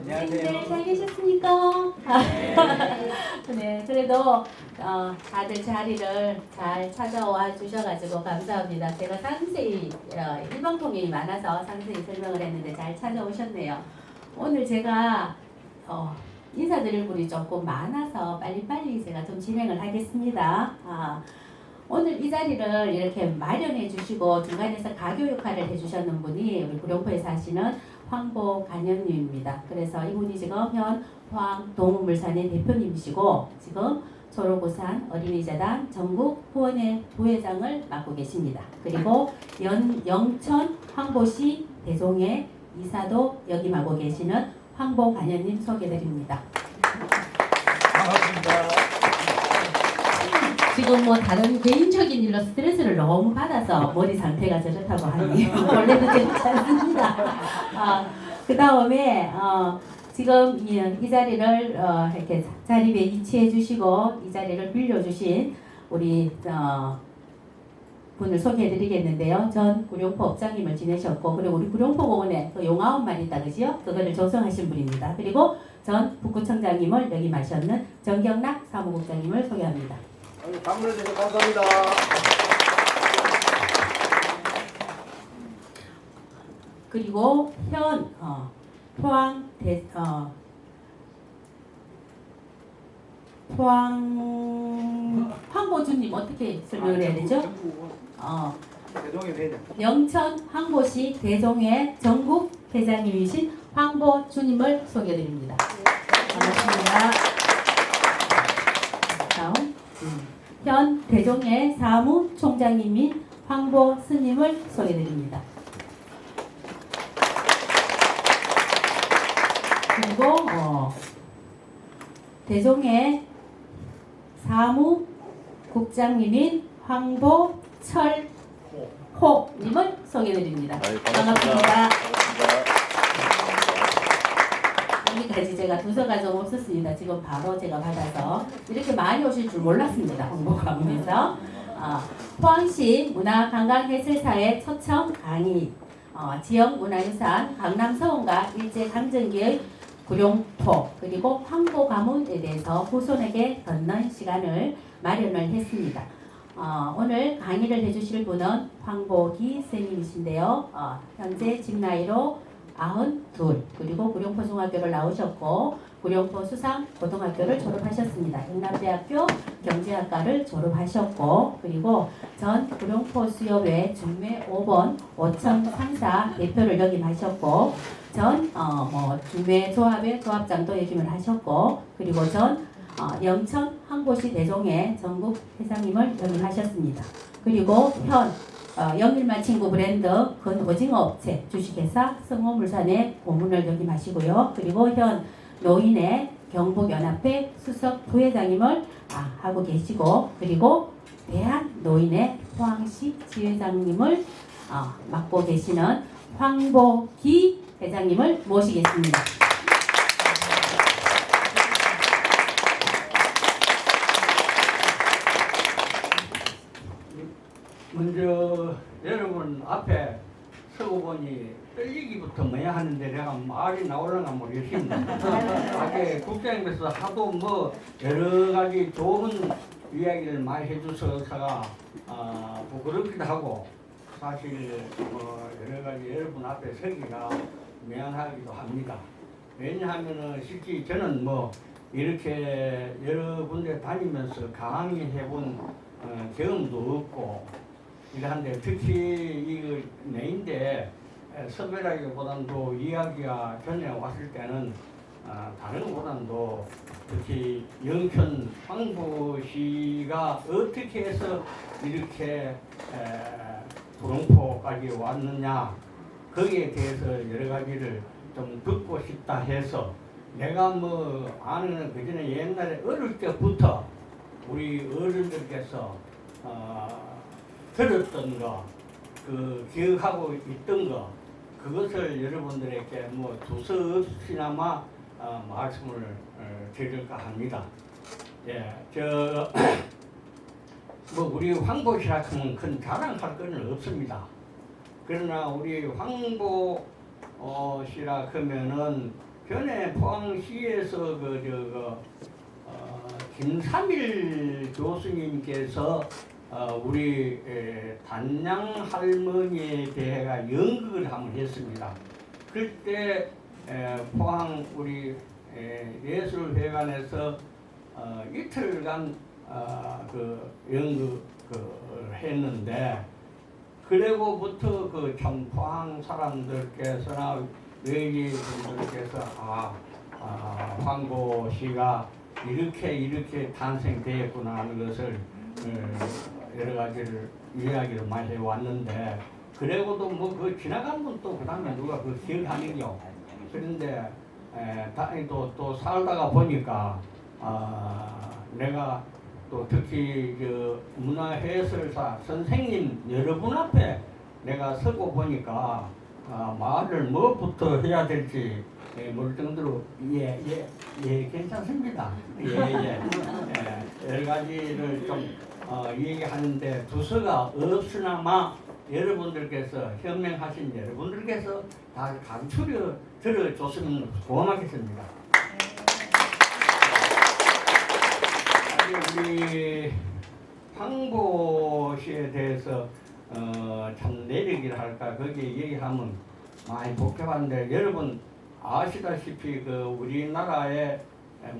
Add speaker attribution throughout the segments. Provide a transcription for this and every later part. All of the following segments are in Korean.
Speaker 1: 선생님들 잘 계셨습니까? 네, 그래도 다들 자리를 잘 찾아와 주셔가지고 감사합니다. 제가 상세히 일방통행이 많아서 상세히 설명을 했는데 잘 찾아오셨네요. 오늘 제가 인사드릴 분이 조금 많아서 빨리빨리 제가 좀 진행을 하겠습니다. 오늘 이 자리를 이렇게 마련해 주시고 중간에서 가교 역할을 해주셨는 분이 우리 구룡포에 사시는 황보관현님입니다. 그래서 이분이 지금 현 포항동물산의 대표님이시고 지금 초록우산 어린이재단 전국 후원회 부회장을 맡고 계십니다. 그리고 영천 황보시 대종의 이사도 역임하고 계시는 황보관현님 소개드립니다.
Speaker 2: 반갑습니다.
Speaker 1: 지금 뭐 다른 개인적인 일로 스트레스를 너무 받아서 머리 상태가 저렇다고 하니 원래도 괜찮습니다. 그 다음에 지금 이 자리를 이렇게 자리에 이치해 주시고 이 자리를 빌려주신 우리 분을 소개해 드리겠는데요. 전 구룡포 업장님을 지내셨고 그리고 우리 구룡포공원에 그 용화원만 있다 그지요? 그거를 조성하신 분입니다. 그리고 전 북구청장님을 역임하셨는 정경락 사무국장님을 소개합니다.
Speaker 2: 방문해 주셔서 감사합니다.
Speaker 1: 그리고 현 포항 황보주님 어떻게 설명을 해야 되죠?
Speaker 2: 대종의 회장.
Speaker 1: 영천 황보시 대종회 전국 회장님이신 황보주님을 소개드립니다. 반갑습니다. 다음 현 대종회 사무총장님인 황보스님을 소개드립니다. 그리고 대종회 사무국장님인 황보철호님을 소개드립니다. 반갑습니다. 여기까지 제가 두서가 좀 없었습니다. 지금 바로 제가 받아서 이렇게 많이 오실 줄 몰랐습니다. 홍보관문에서 포항시 문화관광해설사의 초청 강의 지역문화유산 강남서원과 일제강점기의 구룡포 그리고 황보가문에 대해서 후손에게 듣는 시간을 마련을 했습니다. 오늘 강의를 해주실 분은 황보기 선생님이신데요. 현재 집 나이로 92 그리고 구룡포 중학교를 나오셨고 구룡포 수상고등학교를 졸업하셨습니다. 영남대학교 경제학과를 졸업하셨고 그리고 전 구룡포 수협회 중매 5번 5천 상사 대표를 역임하셨고 전 중매 조합의 조합장도 역임을 하셨고 그리고 전 영천 황보시 대종회 전국 회장님을 역임하셨습니다. 그리고 현 영일만 친구 브랜드 근오징어 업체 주식회사 성호물산의 고문을 역임하시고요. 그리고 현 노인의 경북연합회 수석 부회장님을 하고 계시고 그리고 대한노인의 포항시 지회장님을 맡고 계시는 황보기 회장님을 모시겠습니다.
Speaker 2: 먼저 여러분 앞에 서고 보니 떨리기부터 뭐야 하는데 내가 말이 나오려나 모르겠습니다. 앞에 국장님께서 하도 뭐 여러 가지 좋은 이야기를 많이 해주셔서가 부끄럽기도 하고 사실 여러 가지 여러분 앞에 서기가 미안하기도 합니다. 왜냐하면은 실제 저는 뭐 이렇게 여러 군데 다니면서 강의해본 경험도 없고 이러한데 특히 이거 내인데 섭외라기보다도 이야기가 전에 왔을 때는 다른 것보다도 특히 영천 황보시가 어떻게 해서 이렇게 구룡포까지 왔느냐 거기에 대해서 여러 가지를 좀 듣고 싶다 해서 내가 뭐 아는 그 전에 옛날에 어릴 때부터 우리 어른들께서 들었던 거, 기억하고 있던 거, 그것을 여러분들에게 뭐 두서없이나마 말씀을 드릴까 합니다. 예, 뭐 우리 황보시라 하면 큰 자랑할 건 없습니다. 그러나 우리 황보시라 하면은 전에 포항시에서 김삼일 교수님께서 우리 단양 할머니에 대해가 연극을 한번 했습니다. 그때 포항 우리 예술회관에서 이틀간 그 연극 했는데, 그리고부터 그 참 포항 사람들께서나 외지 분들께서 황보씨가 이렇게 탄생되었구나 하는 것을 여러 가지를 이야기를 많이 해왔는데, 그리고도 뭐 그 지나간 분 또 그 다음에 누가 그 기억하는겨. 그런데 또 살다가 보니까 내가 또 특히 저 문화해설사 선생님 여러분 앞에 내가 서고 보니까 말을 뭐부터 해야 될지 모를 정도로 예 괜찮습니다. 예 여러 가지를 좀 얘기하는데 두서가 없으나마 여러분들께서 현명하신 여러분들께서 다 감추려 들어줬으면 고맙겠습니다. 우리 황보 씨에 대해서 참 내력이라 할까 거기에 얘기하면 많이 복잡한데, 여러분 아시다시피 그 우리나라에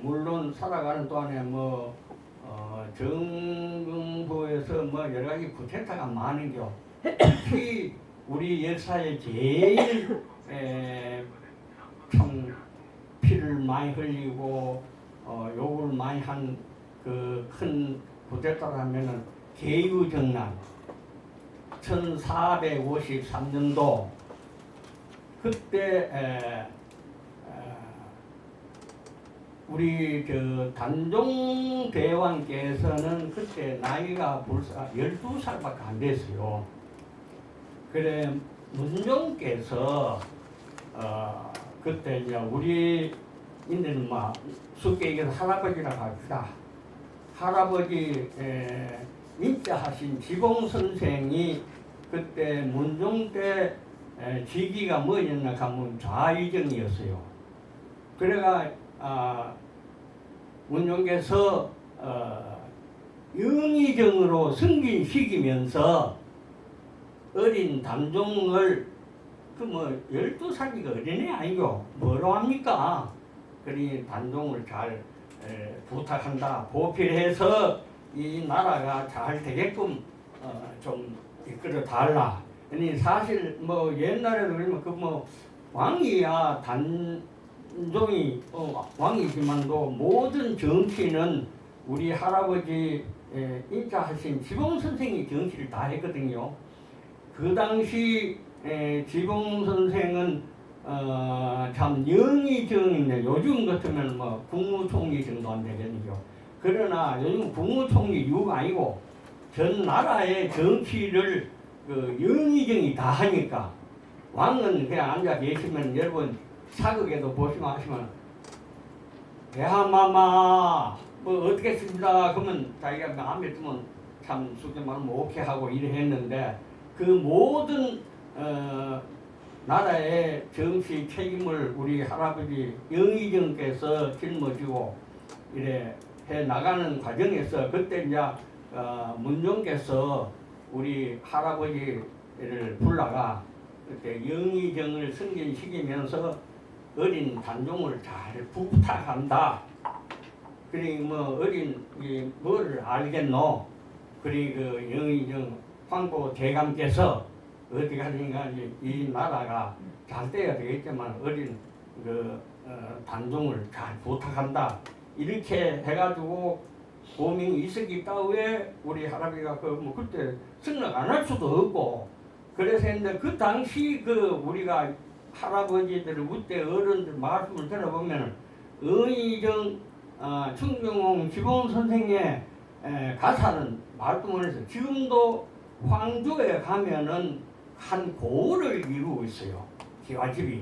Speaker 2: 물론 살아가는 동안에 뭐 정부에서 뭐 여러 가지 쿠데타가 많은겨. 특히 우리 역사에 제일 참 피를 많이 흘리고 욕을 많이 한 그 큰 쿠데타라면은 계유정난 1453년도 그때 우리 저 단종 대왕께서는 그때 나이가 불과 12살밖에 안 됐어요. 그래 문종께서 그때 이제 우리 인들은 막 쉽게 얘기해서 할아버지라고 합시다. 할아버지 인자하신 지공 선생이 그때 문종 때 직위가 뭐였나 하면 좌의정이었어요. 그래가 문종께서 영의정으로 승진시키면서 어린 단종을 그 뭐 12살이가 어린애 아니고 뭐로 합니까? 그러니 단종을 잘 부탁한다. 보필해서 이 나라가 잘 되게끔 좀 이끌어 달라. 아니 사실 뭐 옛날에도 그러면 그 뭐 왕이야 단종이 왕이지만도 모든 정치는 우리 할아버지 인자하신 지봉 선생이 정치를 다 했거든요. 그 당시 지봉 선생은 참 영의정인데 요즘 같으면 뭐 국무총리 정도 안 되겠죠. 그러나 요즘 국무총리 이유가 아니고 전 나라의 정치를 그 영의정이 다 하니까 왕은 그냥 앉아 계시면 여러분 사극에도 보시면 하시면 대하마마 뭐 어떻게 했습니다 그러면 자기가 마음에 들면 참 쉽게 말하면 오케이 하고 이래 했는데, 그 모든 나라의 정치 책임을 우리 할아버지 영의정께서 짊어지고 이래 해 나가는 과정에서 그때 이제 문종께서 우리 할아버지를 불러가 그때 영의정을 승진시키면서 어린 단종을 잘 부탁한다. 그리 뭐 어린 뭐를 알겠노? 그리 그 영의정 황보 대감께서 어디 가든가 이 나라가 잘 돼야 되겠지만 어린 그 단종을 잘 부탁한다. 이렇게 해가지고 고민이 있었기 때문에 우리 할아버지가 그 뭐 그때 승낙 안 할 수도 없고 그래서 했는데, 그 당시 그 우리가 할아버지들 그때 어른들 말씀을 들어보면 의정 충정홍 지봉 선생의 가사는 말도 해서 지금도 황주에 가면은 한 고을을 이루고 있어요. 기와집이.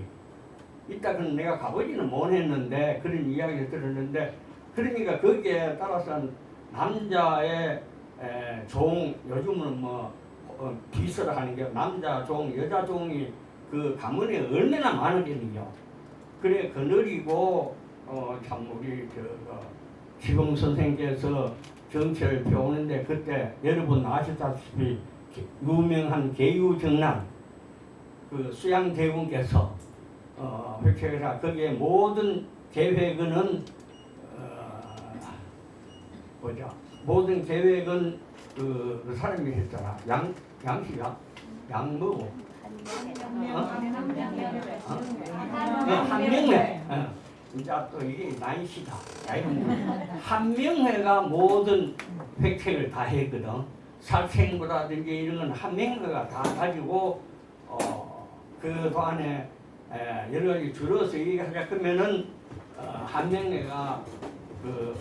Speaker 2: 이따가는 내가 가보지는 못했는데 그런 이야기를 들었는데, 그러니까 거기에 따라서 남자의 종, 요즘은 뭐 비서를 하는 게 남자 종, 여자 종이 그 가문에 얼마나 많은게요. 그래 거느리고 참 우리 지봉 선생께서 정치를 배우는데 그때 여러분 아시다시피 유명한 개유정남 그 수양대군께서 회칙이라 거기에 모든 계획은 모든 계획은 그 사람이 했잖아. 양씨가 양뭐 한명회. 이제 또 이게 나이시다. 한명회가 모든 획책을 다 했거든. 살생부라든지 이런 건 한명회가 다 가지고 그 동안에 여러 가지 줄여서 얘기하자 그러면은 한명회가 그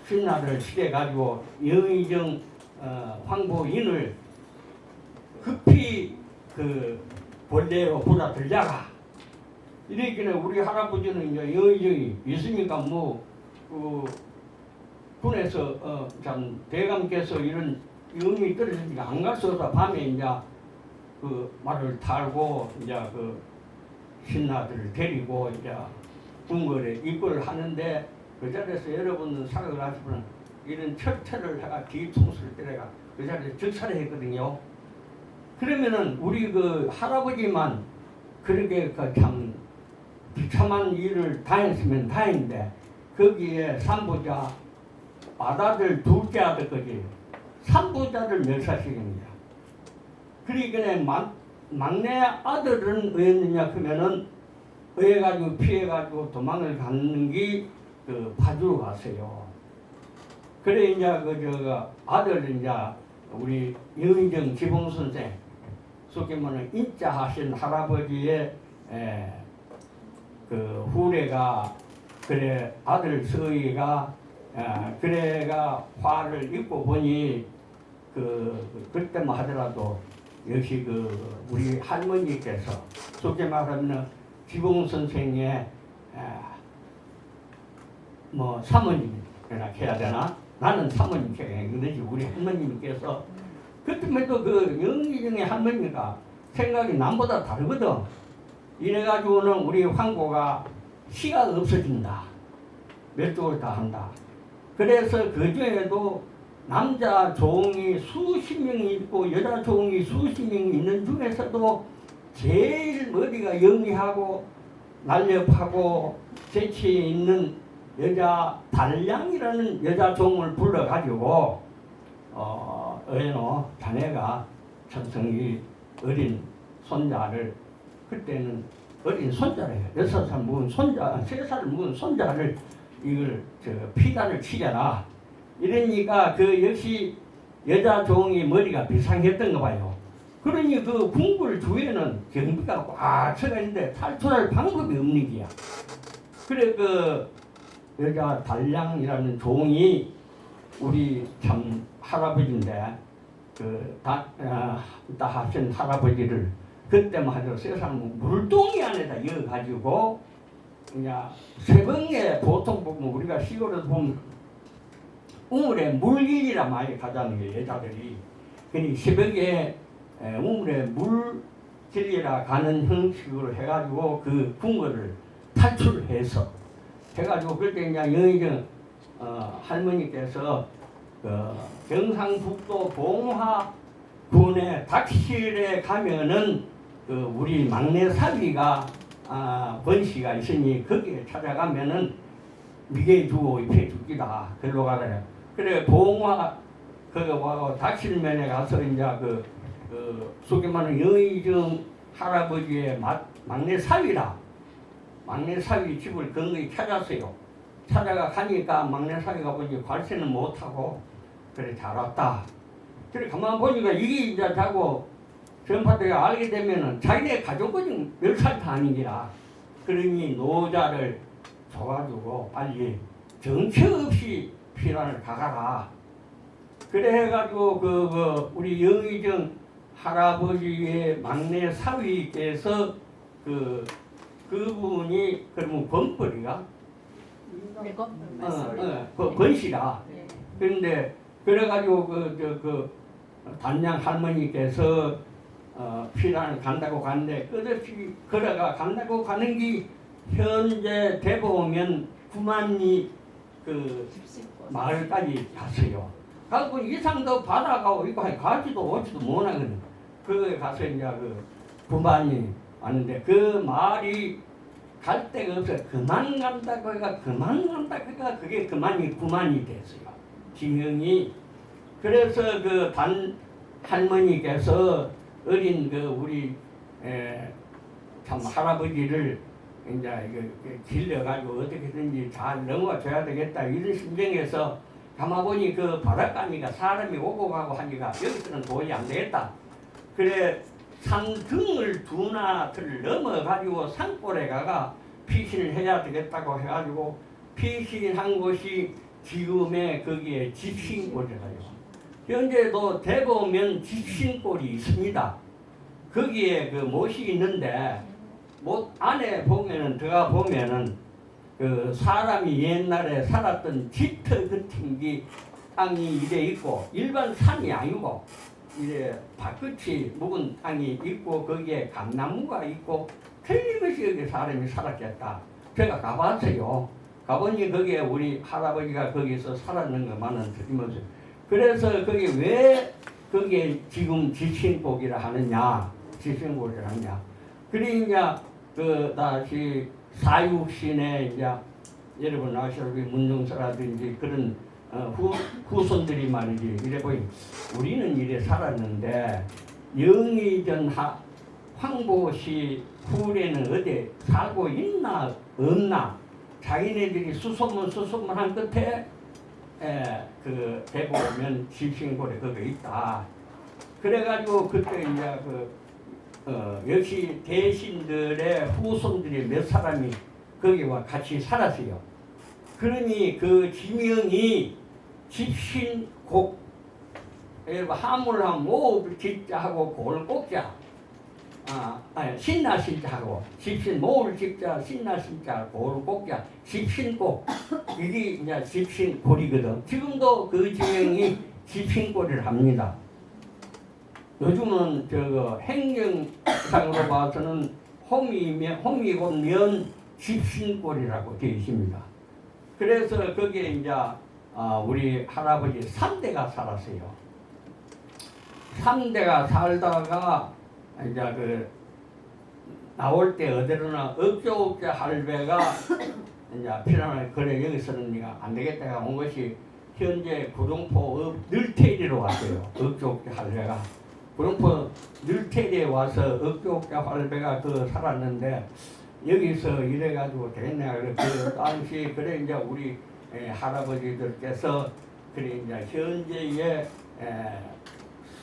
Speaker 2: 신라를 시켜 가지고 영의정 황보인을 급히 그 본래로 보다 들자가 이렇게는 우리 할아버지는 이제 영의정이 있으니까 그 군에서 참 대감께서 이런 영이 떨어지니까 안 갈 수 없다. 밤에 이제 그 말을 타고 이제 그 신하들을 데리고 이제 궁궐에 입고를 하는데 그 자리에서 여러분은 생각을 하시면 이런 철퇴를 해가 뒤통수를 때려가 그 자리에 즉사를 했거든요. 그러면은 우리 그 할아버지만 그렇게 그 참 비참한 일을 다녔으면 다행인데 거기에 삼부자 아다들 둘째 아들까지 삼부자를 멸사시킵니다. 그러니까 막내 아들은 왜였느냐 그러면은 의해가지고 피해가지고 도망을 가는 게 그 파주로 갔어요. 그래 이제 그 아들 이제 우리 영의정 지봉 선생 속에 말하는 인자하신 할아버지의 그 후레가 그래 아들 서희가 그래가 화를 입고 보니 그때만 하더라도 역시 그 우리 할머니께서 속에 말하면 지봉 선생의 뭐 사모님이라 해야 되나? 나는 사모님 그러지 우리 할머님께서 그때에도 그 영의정의 할머니가 생각이 남보다 다르거든. 이래가지고는 우리 황고가 시가 없어진다. 멸종을 다 한다. 그래서 그 중에도 남자 종이 수십 명이 있고 여자 종이 수십 명이 있는 중에서도 제일 머리가 영리하고 날렵하고 재치 있는 여자 달량이라는 여자 종을 불러가지고 자네가 천성이 어린 손자를 그때는 어린 손자래요. 6살 묵은 손자, 3살 묵은 손자를 이걸 피단을 치잖아. 이러니까 그 역시 여자 종이 머리가 비상했던가 봐요. 그러니 그 궁궐 주위에는 경비가 꽉 차가 있는데 탈출할 방법이 없는 게야. 그래 그 여자 달량이라는 종이 우리 참 할아버지인데 다 하신 할아버지를 그때만 해도 세상 물동이 안에다 이어가지고 그냥 새벽에 보통 보면 우리가 시골에서 보면 우물에 물길이라 많이 가자는 게 여자들이 그니 새벽에 우물에 물길이라 가는 형식으로 해가지고 그 궁궐을 탈출해서 해가지고 그때 이제 영의정 할머니께서 경상북도 봉화군의 닥실에 가면은 우리 막내 사위가 권씨가 있으니 거기에 찾아가면은 미개 주고 입혀 주기다. 글로 가래요. 그래 봉화 거기 와서 닥실면에 가서 이제 속에 말하는 영의정 할아버지의 막내 사위라. 막내 사위 집을 근거히 찾았어요. 찾아가 가니까 막내 사위가 보니 관세는 못하고 그래 잘 왔다. 그래 가만 보니까 이게 이제 자고 전파들이 알게 되면은 자기네 가족까지 몇 살도 아닌기라. 그러니 노자를 줘가지고 빨리 정처 없이 피란을 가가라. 그래 해가지고 우리 영의정 할아버지의 막내 사위께서 그분이 그러면 권벌이가 권씨라. 그런데 그래가지고 단양 할머니께서 피란을 간다고 가는데 끝없이 걸어가 간다고 가는 게 현재 대보면 9만이 그 마을까지 갔어요. 가고 이상도 바다가고 이거 가지도 오지도 못하거든. 그거에 가서 이제 그 9만이 왔는데 그 말이 갈 데가 없어요. 그만 간다 거기가 그만 간다 거기가 그게 그만이 9만이 됐어요. 지명이. 그래서 그 단 할머니께서 어린 그 우리 참 할아버지를 이제 길러가지고 어떻게든지 잘 넘어줘야 되겠다 이런 심정에서 가마보니 그 바닷가니까 사람이 오고 가고 하니까 여기서는 도저히 안 되겠다. 그래 산등을 두나를 넘어가지고 산골에 가가 피신을 해야 되겠다고 해가지고 피신한 곳이 지금의 거기에 집신골이라요. 현재도 대보면 집신골이 있습니다. 거기에 그 못이 있는데 못 안에 보면은 들어가 보면은 그 사람이 옛날에 살았던 짙어 같은 게 땅이 이래 있고 일반 산이 아니고 이래 밭끝이 묵은 땅이 있고 거기에 감나무가 있고 틀림없이 여기 사람이 살았겠다. 제가 가봤어요. 가보니 거기에 우리 할아버지가 거기서 살았는 것만은 틀림없어요. 그래서 거기 왜 거기에 지금 지신곡이라 하느냐, 지신곡이라 하느냐. 그러니까 그 다시 사육신에 이제 여러분 아시다시피 문중사라든지 그런 후손들이 말이지 이래 보니 우리는 이래 살았는데 영의전 황보시 후래는 어디 살고 있나 없나 자기네들이 수소문한 끝에 그 대보면 집신골에 거기 있다. 그래가지고 그때 이제 역시 대신들의 후손들이 몇 사람이 거기와 같이 살았어요. 그러니 그 지명이 집신곡, 하물하면 모을 집자하고 골곡자, 신나 신자하고 집신 모을 집자 신나 신자 골곡자 집신곡 이게 이제 집신골이거든. 지금도 그 지명이 집신골을 합니다. 요즘은 저거 행정상으로 봐서는 홈이고 면 집신골이라고 되어 있습니다. 그래서 거기에 이제 우리 할아버지 3대가 살았어요. 3대가 살다가 이제 그 나올 때 어디로나 억조옥제 할배가 이제 피난을 그래 여기서는 네가 안 되겠다가 온 것이 현재 구룡포 늘태리로 왔어요. 억조옥제 할배가 구룡포 늘태리에 와서 억조옥제 할배가 그 살았는데 여기서 이래가지고 되겠네. 그 당시 그래 이제 우리 할아버지들께서 그래 이제 현재의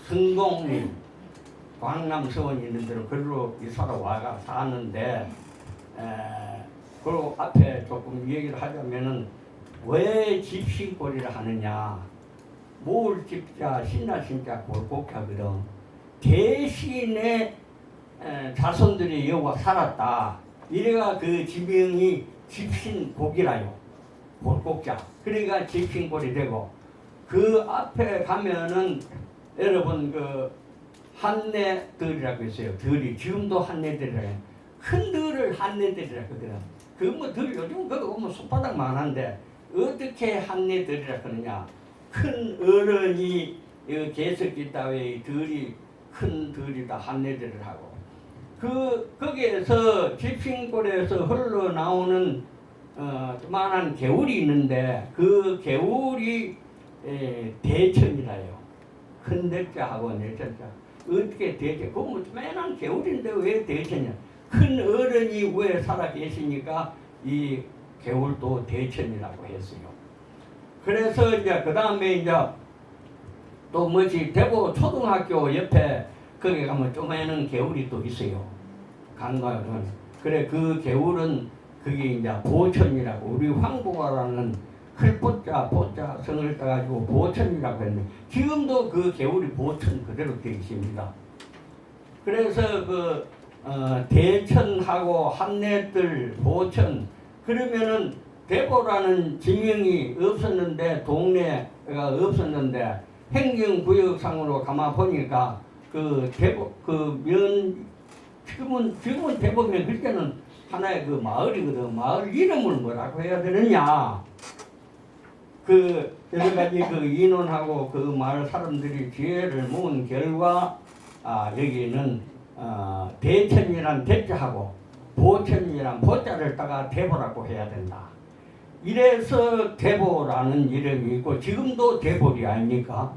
Speaker 2: 성동리 광남서원 있는 데로 그리로 이사로 와가 사는데 그리고 앞에 조금 얘기를 하자면은 왜 집신골이라 하느냐. 모을 집자 신나 신자 골곡하거든. 대신에 자손들이 여기와 살았다. 이래가 그 지명이 집신곡이라요. 골곡자. 그러니까 집신골이 되고 그 앞에 가면은 여러분 그 한내들이라고 있어요. 들이 지금도 한내들이라고 해요. 큰 들을 한내들이라고 하거든. 그 뭐 들 요즘 그거 보면 손바닥만 한데 어떻게 한내들이라고 하느냐. 큰 어른이 개석기 따위의 들이 큰 들이다 한내들을 하고 거기에서 집신골에서 흘러나오는 조만한 개울이 있는데 그 개울이 대천이라요. 큰 대자하고 내천자. 어떻게 대천? 그 뭐 조만한 개울인데 왜 대천이야? 큰 어른이 위에 살아 계시니까 이 개울도 대천이라고 했어요. 그래서 이제 그 다음에 이제 또 뭐지 대구 초등학교 옆에 거기 가면 조그마한 개울이 또 있어요. 강가는. 그래 그 개울은 그게 이제 보천이라고 우리 황보가라는 클보자 보자 성을 따가지고 보천이라고 했는데 지금도 그 개울이 보천 그대로 되어 있습니다. 그래서 그 대천하고 한내들 보천 그러면은 대보라는 지명이 없었는데 동네가 없었는데 행정구역상으로 가만 보니까 그 대법 지금은 대법면 그때는 하나의 그 마을이거든. 마을 이름을 뭐라고 해야 되느냐. 그 여러 가지 그 인원하고 그 마을 사람들이 지혜를 모은 결과 여기는 대천이란 대자하고 보천이란 보자를 따가 대보라고 해야 된다. 이래서 대보라는 이름이 있고 지금도 대보리 아닙니까?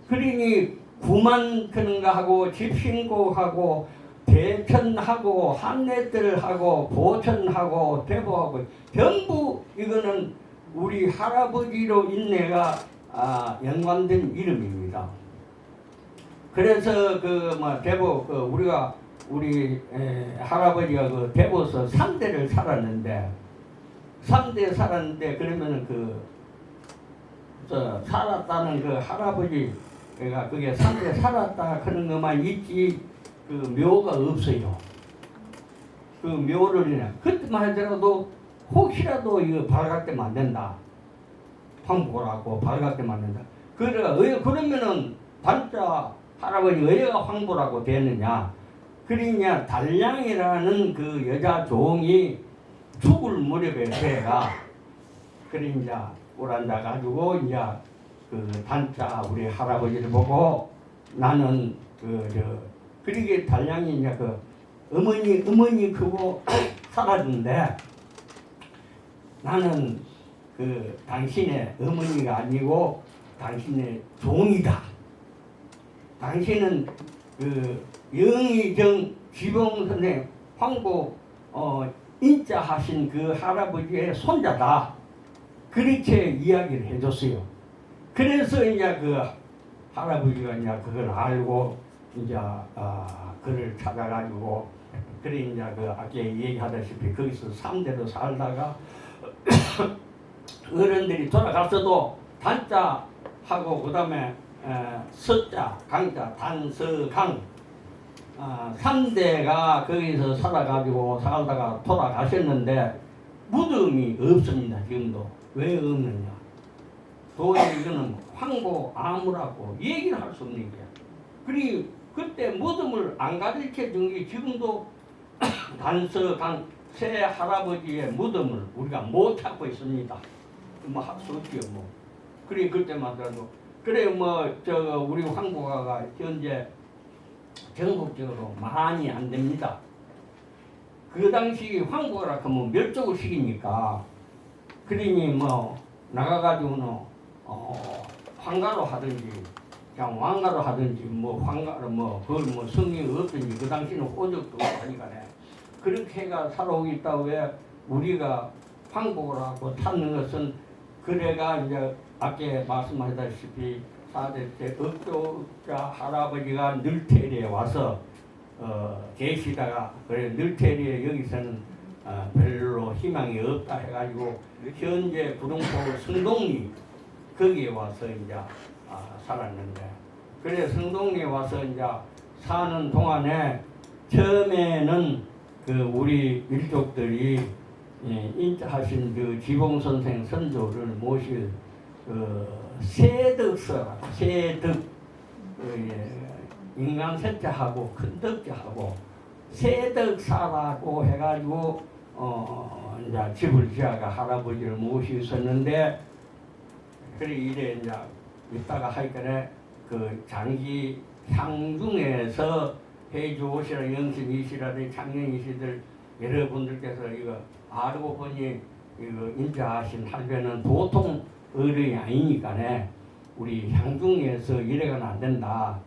Speaker 2: 그러니 구만 그는가 하고 집신고하고 대천하고 한내들하고 보천하고 대보하고 전부 이거는 우리 할아버지로 인내가 연관된 이름입니다. 그래서 대보 우리 할아버지가 그 대보서 3대를 살았는데 3대 살았는데 그러면은 살았다는 그 할아버지가 그게 3대 살았다 그런 것만 있지 그 묘가 없어요. 그 묘를 그때만 하더라도 혹시라도 이거 발각되면 안 된다. 황보라고 발각되면 안 된다. 그러면은 단자 할아버지 의가 황보라고 되느냐? 그러냐 달량이라는 그 여자 종이 죽을 무렵에 배가 그래 이제 오란다 가지고 이제 그 단자 우리 할아버지를 보고 나는 그러게 달량이 이제 그 어머니 크고 살았는데 나는 그 당신의 어머니가 아니고 당신의 종이다. 당신은 그 영의정 지봉 선생 황보 인자하신 그 할아버지의 손자다. 그렇게 이야기를 해줬어요. 그래서 이제 그 할아버지가 이제 그걸 알고 이제 그를 찾아가지고 그래 이제 그 아까 얘기하다시피 거기서 3대로 살다가 어른들이 돌아갔어도 단자하고 그 다음에 서자 강자 단서강 3대가 거기서 살다가 돌아가셨는데 무덤이 없습니다. 지금도. 왜 없느냐. 도저히 이거는 황보 암무라고 얘기를 할 수 없는 거야. 그리고 그때 무덤을 안 가르쳐 준 게 지금도 단서강 새 할아버지의 무덤을 우리가 못 찾고 있습니다. 뭐 할 수 없지요 뭐. 그래 그때만 하더라도 그래 우리 황보가가 현재 전국적으로 많이 안 됩니다. 그 당시 황보라 하면 멸종을 시키니까 그러니 나가가지고는 황가로 하든지 그냥 왕가로 하든지 황가로 그걸 성이 없든지 그 당시는 호적도 없고 하니까네 그렇게 해가 살아오고 있다고 왜 우리가 황보라고 찾는 것은 그래가 이제 아까 말씀하셨다시피 4대 때 억조자 할아버지가 늘태리에 와서 계시다가 그래 늘태리에 여기서는 별로 희망이 없다 해가지고 현재 구룡포 성동리 거기에 와서 이제 살았는데 그래 성동리에 와서 이제 사는 동안에 처음에는 그 우리 일족들이 인자하신 그 지봉 선생 선조를 모실 세덕서라 세덕 인간 셋자하고 큰 덕자하고 세덕사라고 해가지고 이제 집을 지어가 할아버지를 모시셨는데 그래 이래 이제 있다가 하여간에 그 장기 향중에서 해주오시라 영신이시라든지 창녕이시들 여러분들께서 이거 알고 보니 이거 인자하신 할배는 보통 어른이 아니니까네 우리 향중에서 이래가는 안 된다.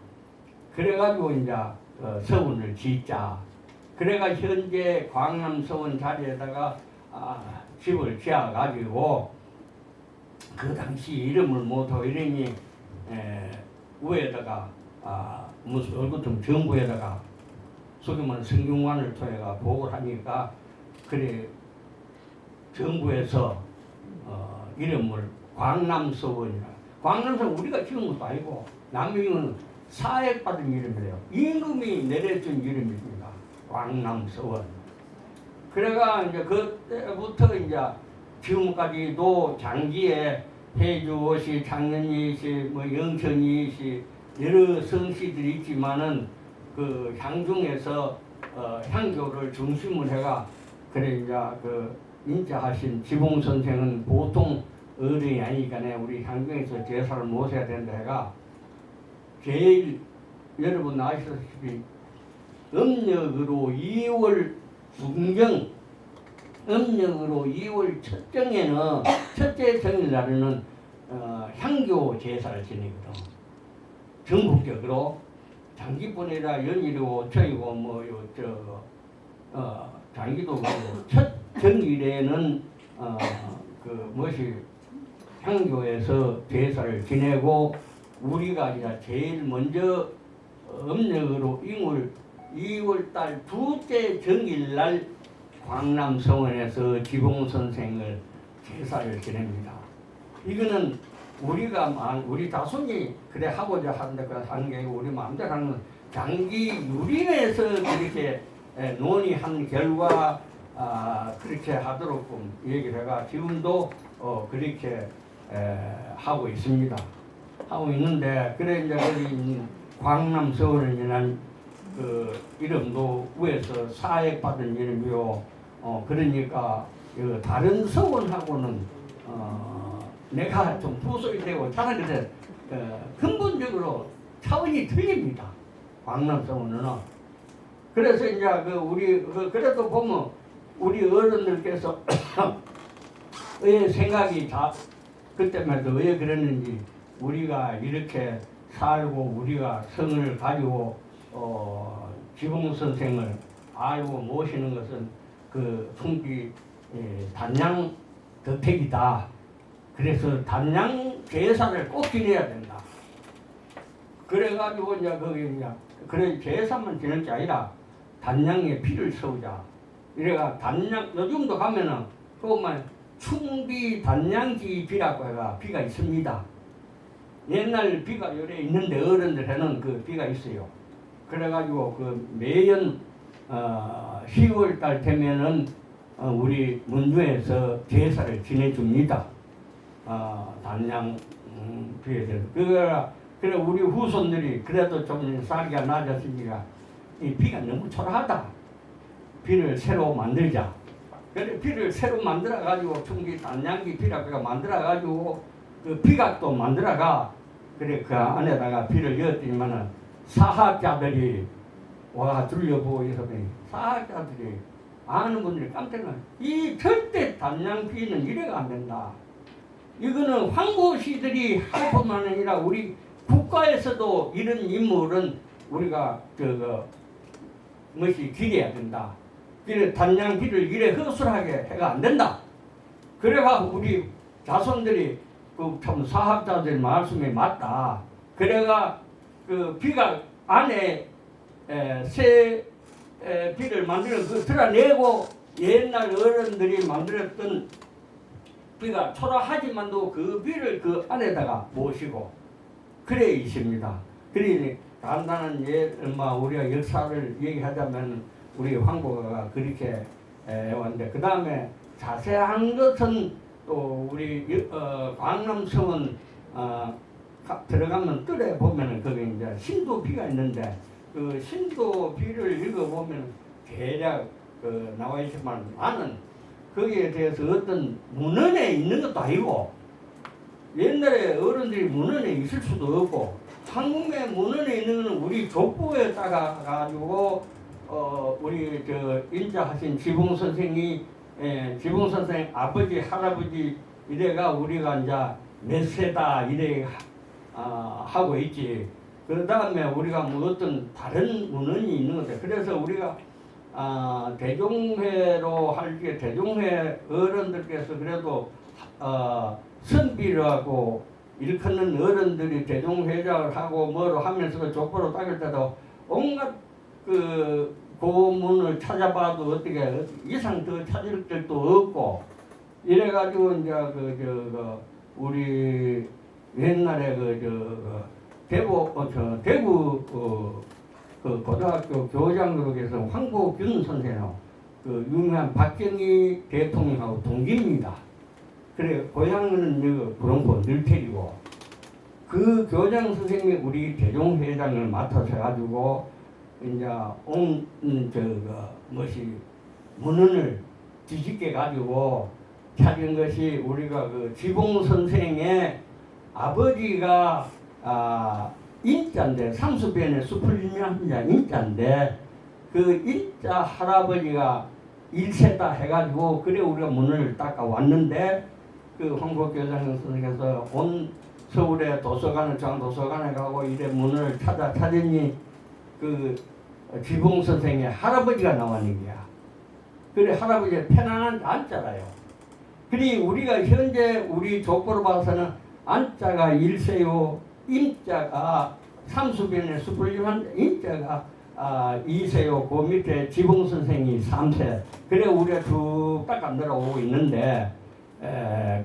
Speaker 2: 그래가지고 이제 서원을 짓자. 그래가 현재 광남 서원 자리에다가 집을 지어가지고 그 당시 이름을 못하고 이러니 위에다가 무슨 얼굴 정부에다가 소규모 성균관을 통해가 보고를 하니까 그래 정부에서 이름을 광남서원이라. 광남서원 우리가 지은 것도 아니고 남명은 사액받은 이름이래요. 임금이 내려준 이름입니다. 광남서원. 그래가 이제 그때부터 이제 지금까지도 장기에 해주오시, 장년이시, 영천이시, 여러 성씨들이 있지만은 그 향중에서 향교를 중심으로 해가 그래 이제 그 인자하신 지봉 선생은 보통 어른이 아니니까네 우리 향중에서 제사를 모셔야 된다 해가 제일 여러분 아시다시피 음력으로 2월 중경 음력으로 2월 첫째 정일날에는 향교 제사를 지내거든. 전국적으로 장기뿐이라 연일이고 저이고 장기도 그렇고 첫 정일에는 그 무엇이 향교에서 제사를 지내고 우리가 아니라 제일 먼저 음력으로 2월달 둘째 정일날 광남성원에서 지봉 선생을 제사를 지냅니다. 이거는 우리 자손이 그래 하고자 하는데 그 하는 게 아니고 우리 마음대로 하는 장기 유린에서 그렇게 논의한 결과 그렇게 하도록 얘기를 해가 지금도 그렇게 하고 있습니다. 하고 있는데 그래 이제 여기 광남서원이라는 그 이름도 위에서 사액받은 이름이요. 그러니까 다른 서원하고는 내가 좀 부속이 되고 차라리 근본적으로 차원이 틀립니다. 광남서원은. 그래서 이제 우리 그래도 보면 우리 어른들께서 왜 생각이 그때만 해도 왜 그랬는지 우리가 이렇게 살고 우리가 성을 가지고 지봉 선생을 알고 모시는 것은 그 풍기 단양 덕택이다. 그래서 단양 제사를 꼭 지내야 된다. 그래가지고 이제 거기 이제 그래 제사만 지낼 게 아니라 단양에 피를 세우자. 이래가 단양 요즘도 가면은 그것만 충비 단양기 비라고 해가 비가 있습니다. 옛날 비가 요래 있는데 어른들에는 그 비가 있어요. 그래가지고 그 매년 10월 달 되면은 우리 문주에서 제사를 지내줍니다. 단양 비에 그래 우리 후손들이 그래도 좀 살기가 낮았으니까 이 비가 너무 초라하다. 비를 새로 만들자. 그래 비를 새로 만들어 가지고 충기 단양기 비라고 만들어 가지고 그 비각도 만들어가 그래 그 안에다가 비를 넣었더니만은 사학자들이 와 둘러보고 있었더니 사학자들이 아는 분들이 깜짝 놀라. 이 절대 단양비는 이래가 안 된다. 이거는 황고시들이 할 뿐만 아니라 우리 국가에서도 이런 인물은 우리가 무엇이 기대해야 된다. 이래 단양비를 이래 허술하게 해가 안 된다. 그래가 우리 자손들이 그 참 사학자들 말씀이 맞다. 그래가 그 비가 안에 새 비를 만들어 그 드러내고 옛날 어른들이 만들었던 비가 초라하지만도 그 비를 그 안에다가 모시고 그래 있습니다. 그래 간단한 우리가 역사를 얘기하자면 우리 황보가 그렇게 왔는데 그 다음에 자세한 것은 또 우리 광남성은 들어가면 뜰에 보면은 거기 이제 신도비가 있는데 그 신도비를 읽어보면 대략 나와 있지만 나는 거기에 대해서 어떤 문헌에 있는 것도 아니고 옛날에 어른들이 문헌에 있을 수도 없고 한국의 문헌에 있는 것은 우리 족보에 따라 가지고 우리 인자하신 지봉 선생이 지봉 선생 아버지 할아버지 이래가 우리가 이제 몇 세다 이래 하고 있지. 그 다음에 우리가 뭐 어떤 다른 문헌이 있는 것 같아. 그래서 우리가 대종회로 할 때 대종회 어른들께서 그래도 선비라고 일컫는 어른들이 대종회장을 하고 뭐로 하면서 족보로 따질 때도 온갖 그 고문을 찾아봐도 어떻게 이상 더 찾을 것도 없고 이래가지고 이제 우리 옛날에 대구 그 고등학교 교장으로 해서 황보균 선생님 그 유명한 박정희 대통령하고 동기입니다. 그래 고향은 구룡포 늘태리고 그 교장 선생님이 우리 대종회장을 맡아서 해가지고 이제 뭐시 문헌을 뒤집게 가지고 찾은 것이 우리가 그 지봉 선생의 아버지가 인자인데 삼수변의 숲을 유명한 인자인데 그 인자 할아버지가 일세다 해가지고 그래 우리가 문을 닦아 왔는데 그 황복교장 선생님께서 온 서울의 도서관을 중앙도서관에 가고 이래 문을 찾으니 그 지봉 선생의 할아버지가 나왔는 거야. 그래 할아버지의 편안한 안자라요. 그리 우리가 현재 우리 족보로 봐서는 안자가 일세요, 임자가 삼수변의 숲을 유한 임자가 2세요. 그 밑에 지봉 선생이 3세. 그래 우리가 쭉 딱 내려오고 있는데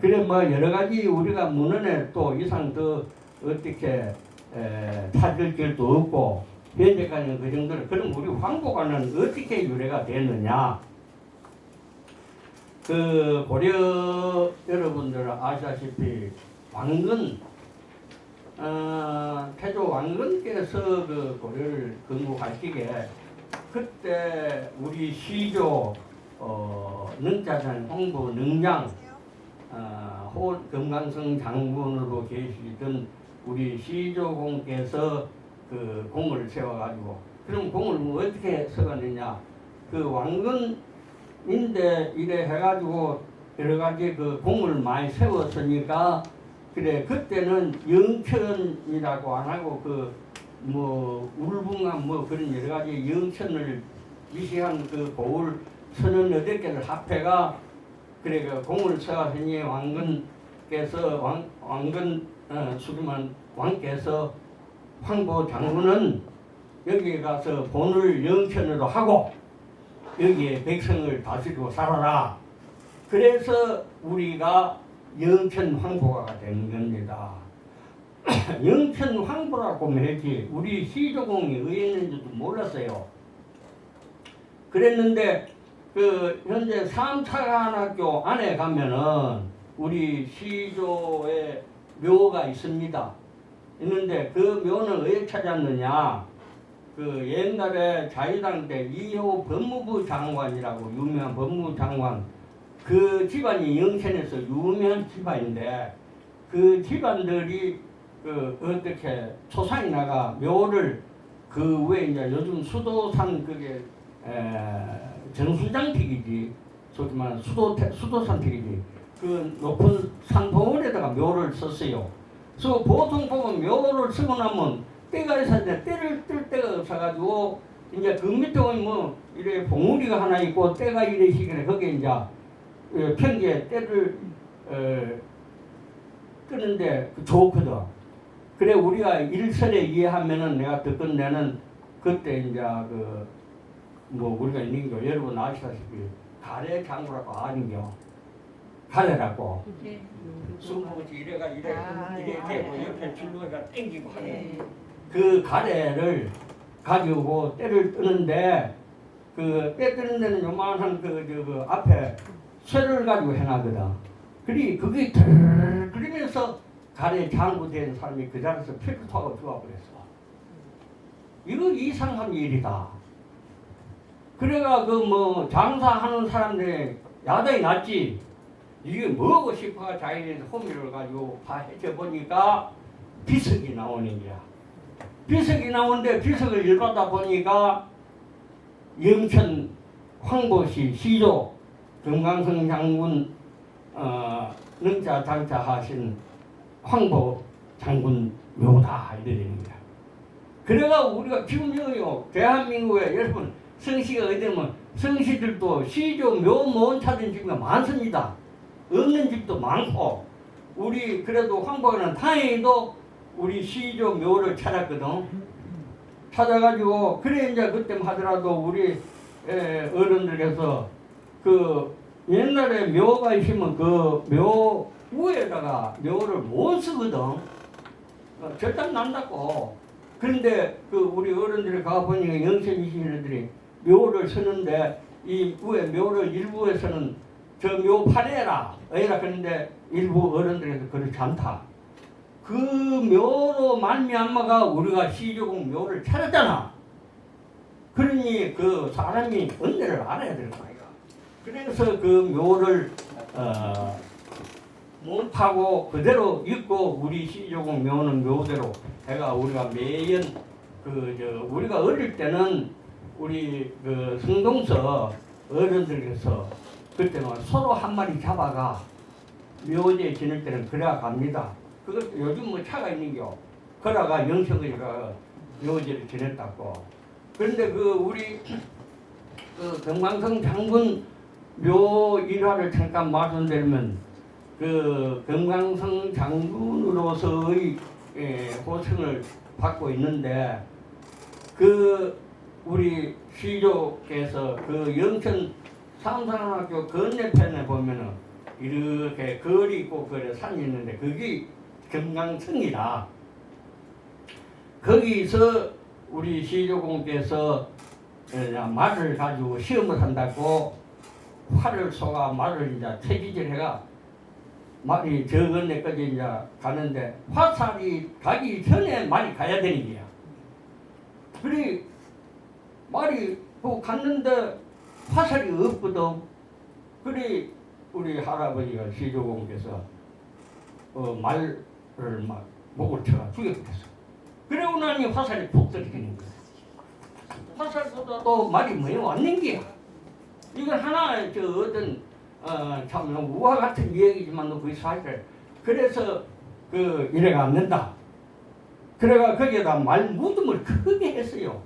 Speaker 2: 그래 뭐 여러 가지 우리가 문헌에 또 이상 더 어떻게 찾을 길도 없고 현재까지는 그 정도로. 그럼 우리 황보관은 어떻게 유래가 됐느냐? 그 고려 여러분들 아시다시피 왕건 태조 왕건께서 그 고려를 건국하시기에 그때 우리 시조 능자산 홍보 능장 금강성 장군으로 계시던 우리 시조공께서 그 공을 세워가지고 그럼 공을 뭐 어떻게 세웠느냐? 그 왕건인데 이래 해가지고 여러 가지 그 공을 많이 세웠으니까 그래 그때는 영천이라고 안 하고 그 뭐 울붕암 뭐 그런 여러 가지 영천을 위시한 그 고을 38개를 합해가 그래 그 공을 세웠으니 왕건께서 왕건 수림한 왕께서 황보 장군은 여기 가서 본을 영천으로 하고 여기에 백성을 다스리고 살아라. 그래서 우리가 영천 황보가 된 겁니다. 영천 황보라고 했지 우리 시조공이 의했는지도 몰랐어요. 그랬는데 그 현재 삼차관학교 안에 가면은 우리 시조의 묘가 있습니다. 있는데 그 묘는 왜 찾았느냐? 그 옛날에 자유당 때 이호 법무부 장관이라고 유명한 법무부 장관 그 집안이 영천에서 유명한 집안인데 그 집안들이 그 어떻게 초상이 나가 묘를 그 위에 이제 요즘 수도산 그게 정수장택이지 소위 말하는 수도산택이지 그 높은 산봉우리에다가 묘를 썼어요. 그래서 보통 보면 묘를 쓰고 나면 때가 있었는데 때를 뜰 때가 없어가지고 이제 그 밑에 뭐 이래 봉우리가 하나 있고 때가 이래 시기에 거기에 이제 평지에 때를 끄는데 좋거든. 그래 우리가 일설에 이해하면은 내가 듣건 내는 그때 이제 그 뭐 우리가 있는 거 여러분 아시다시피 가래 장구라고 아는겨. 가래라고. 숨어지 이래가 이래 되고 옆에 줄로가 땡기고 하는 그 가래를 가지고 때를 뜨는데 그 때 뜨는 데는 요만한 그 앞에 쇠를 가지고 해놔거든. 그게 그러면서 가래 장구된 사람이 그 자리에서 피부타고 죽어버렸어. 이거 이상한 일이다. 그래가 그 뭐 장사하는 사람들이 야단이 났지. 이게 뭐고 싶어가 자기네 호미를 가지고 다 해쳐보니까 비석이 나오는 거야. 비석이 나오는데 비석을 읽어다 보니까 영천 황보시 시조 금강성 장군 능자 장자하신 황보 장군 묘다 이래 되는 거야. 그래가 우리가 지금 여기요 대한민국에 여러분 성씨가 어디 되면 성씨들도 시조 묘 못 찾은 집이 많습니다. 없는 집도 많고 우리 그래도 황보는 다행히도 우리 시조 묘를 찾았거든. 찾아가지고 그래 이제 그때 하더라도 우리 어른들께서 그 옛날에 묘가 있으면 그 묘 위에다가 묘를 못 쓰거든. 절단 난다고. 그런데 그 우리 어른들이 가보니까 영천이시들이 묘를 쓰는데 이 위에 묘를 일부에서는 저 묘 파내라 어이라 그런데 일부 어른들에서 그렇지 않다. 그 묘로 말미암아가 우리가 시조공 묘를 찾았잖아. 그러니 그 사람이 은혜를 알아야 될 거야. 그래서 그 묘를 못 파고 그대로 있고 우리 시조공 묘는 묘대로 해가 우리가 매연 우리가 어릴 때는 우리 그 성동서 어른들께서 그때는 서로 한 마리 잡아가 묘지에 지낼 때는 그래야 갑니다. 그것 요즘 뭐 차가 있는겨. 그러가 영평이가 묘지를 지냈다고. 그런데 그 우리 그 금강성 장군 묘 일화를 잠깐 말씀드리면 그 금강성 장군으로서의 호칭을 받고 있는데 그 우리 시조께서 그 영천 삼산학교 건너편에 보면은 이렇게 거리 있고 그래 산이 있는데 그게 금강성이라. 거기서 우리 시조공께서 말을 가지고 시험을 한다고 활을 쏘가 말을 이제 퇴기질 해가 말이 적은 데까지 이제 가는데 화살이 가기 전에 말이 가야 되는 거야. 그래 말이 갔는데 화살이 없거든. 그래 우리 할아버지가 시조공께서 말을 막 목을 쳐가 죽였겠어. 그러고 나니 화살이 푹 떨어지는 거야. 화살보다 또 말이 뭐에 왔는 게야. 이건 하나 어떤 참 우화 같은 이야기지만 그게 사실. 그래서 그 이래가 않는다. 그래가 거기에다 말 무덤을 크게 했어요.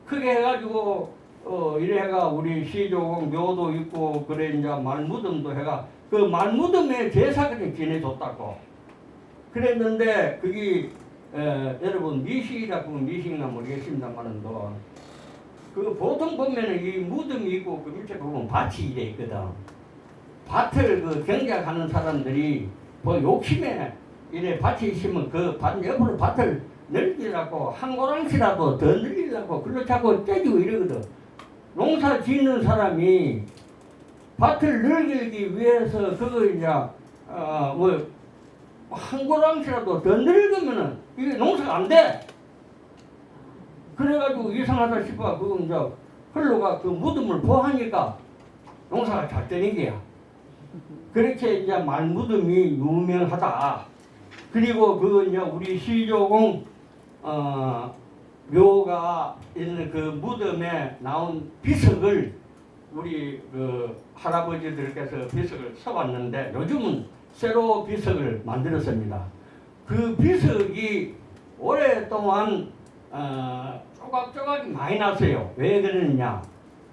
Speaker 2: 크게 해가지고 이래가 우리 시조공 묘도 있고 그래 이제 말 무덤도 해가 그 말 무덤에 제사를 지내줬다고. 그랬는데 그게 여러분 미식이라고 미식이나 모르겠습니다만은 그 보통 보면은 이 무덤이 있고 그 밑에 보면 밭이 이래 있거든. 밭을 그 경작하는 사람들이 뭐 욕심에 이래 밭이 있으면 그 밭 옆으로 밭을 넓히려고 한 고랑시라도 더 늘리려고 그걸 자꾸 떼지고 이러거든. 농사 짓는 사람이 밭을 넓히기 위해서 그거 이제 한 고랑시라도 더 늙으면은 이게 농사가 안 돼. 그래가지고 이상하다 싶어. 그거 이제 흘러가 그 무덤을 보하니까 농사가 잘 되는 게야. 그렇게 이제 말무덤이 유명하다. 그리고 그 이제 우리 시조공 묘가 있는 그 무덤에 나온 비석을 우리 그 할아버지들께서 비석을 써왔는데 요즘은 새로 비석을 만들었습니다. 그 비석이 오랫동안 조각조각이 많이 났어요. 왜 그러느냐?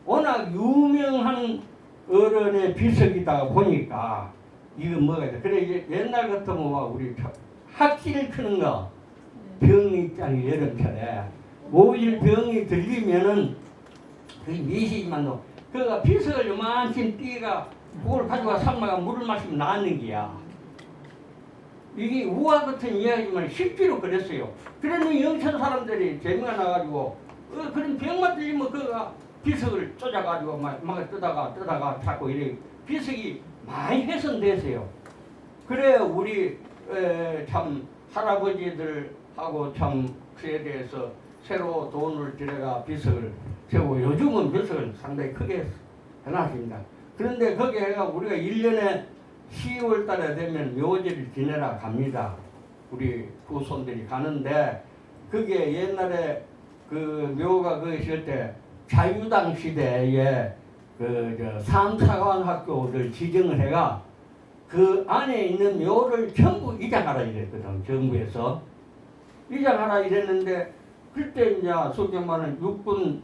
Speaker 2: 워낙 유명한 어른의 비석이다 보니까 이건 뭐가 있다. 그래 옛날 같으면 우리 학질 크는 거 병이 있잖아요. 여름철에 모일 병이 들리면은 그 미시지만도 그가 비석을 요만큼 띠가 그걸 가져가 산마가 물을 마시면 나는 게야. 이게 우화 같은 이야기지만 실제로 그랬어요. 그러니 영천 사람들이 재미가 나가지고 그런 병만 들리면 그가 비석을 쫓아가지고 막 뜨다가 자꾸 이래 비석이 많이 훼손됐어요. 그래 우리 참 할아버지들하고 참 그에 대해서 새로 돈을 들여가 비석을 세우고 요즘은 비석을 상당히 크게 해놨습니다. 그런데 거기에가 우리가 1년에 10월 달에 되면 묘지를 지내라 갑니다. 우리 후손들이 가는데 그게 옛날에 그 묘가 그 있을 때 자유당 시대에 그 삼사관학교를 지정을 해가 그 안에 있는 묘를 전부 이장하라 이랬거든. 정부에서 이장하라 이랬는데 그때 이제 소위 말하는 육군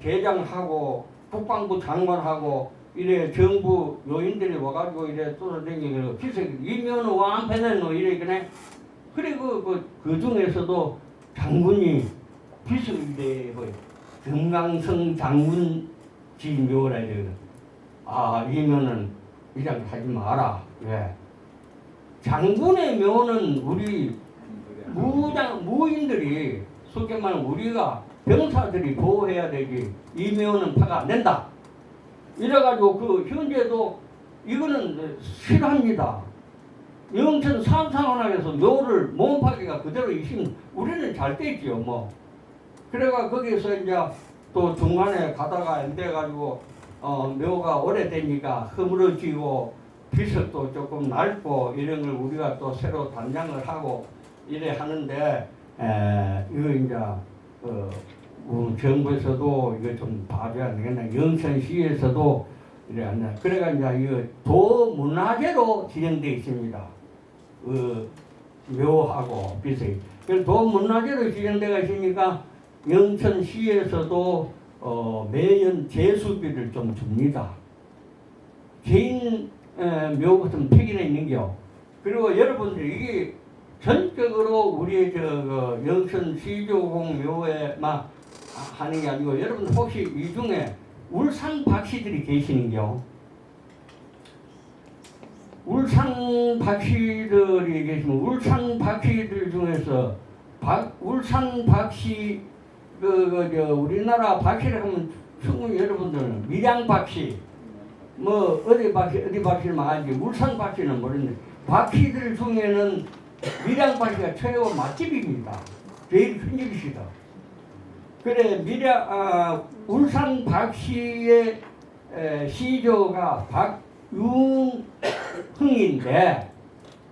Speaker 2: 대장하고 국방부 장관하고 이래 정부 요인들이 와가지고 이래 쫓아다니고 기색 이면은 완패는 이래 그네. 그리고 그 중에서도 장군이 비석인데 뭐 금강성 장군지 묘라 이래. 이면은 이장 하지 마라. 왜? 장군의 묘는 우리 무인들이 속에 말하면 우리가 병사들이 보호해야 되지 이 묘는 파가 안 된다. 이래가지고 그 현재도 이거는 싫어합니다. 영천 삼상원학에서 묘를 몸파기가 그대로 있으면 우리는 잘 되지요 뭐. 그래가 거기서 이제 또 중간에 가다가 안 돼가지고 묘가 오래되니까 허물어지고 비석도 조금 낡고 이런 걸 우리가 또 새로 단장을 하고 이래 하는데 이거 이제 정부에서도 이거 좀 봐줘야 되겠네. 영천시에서도 이래 한다. 그래가 이제 이거 도문화재로 지정되어 있습니다. 묘하고 비석이. 그래서 도문화재로 지정되어 있으니까 영천시에서도 매년 제수비를 좀 줍니다. 개인 묘 같은 폐기해 있는겨. 그리고 여러분들 이게 전적으로 우리 영천 시조공 묘에만 하는 게 아니고 여러분 혹시 이 중에 울산 박씨들이 계시는겨? 울산 박씨들이 계시면 울산 박씨들 중에서 울산 박씨 우리나라 박씨를 하면 충분히 여러분들 밀양 박씨 뭐 어디 박씨를 말하지 울산 박씨는 모르는데 박씨들 중에는 밀양 박씨가 최고 맛집입니다. 제일 큰 집이시다. 그래 울산 박씨의 시조가 박윤흥인데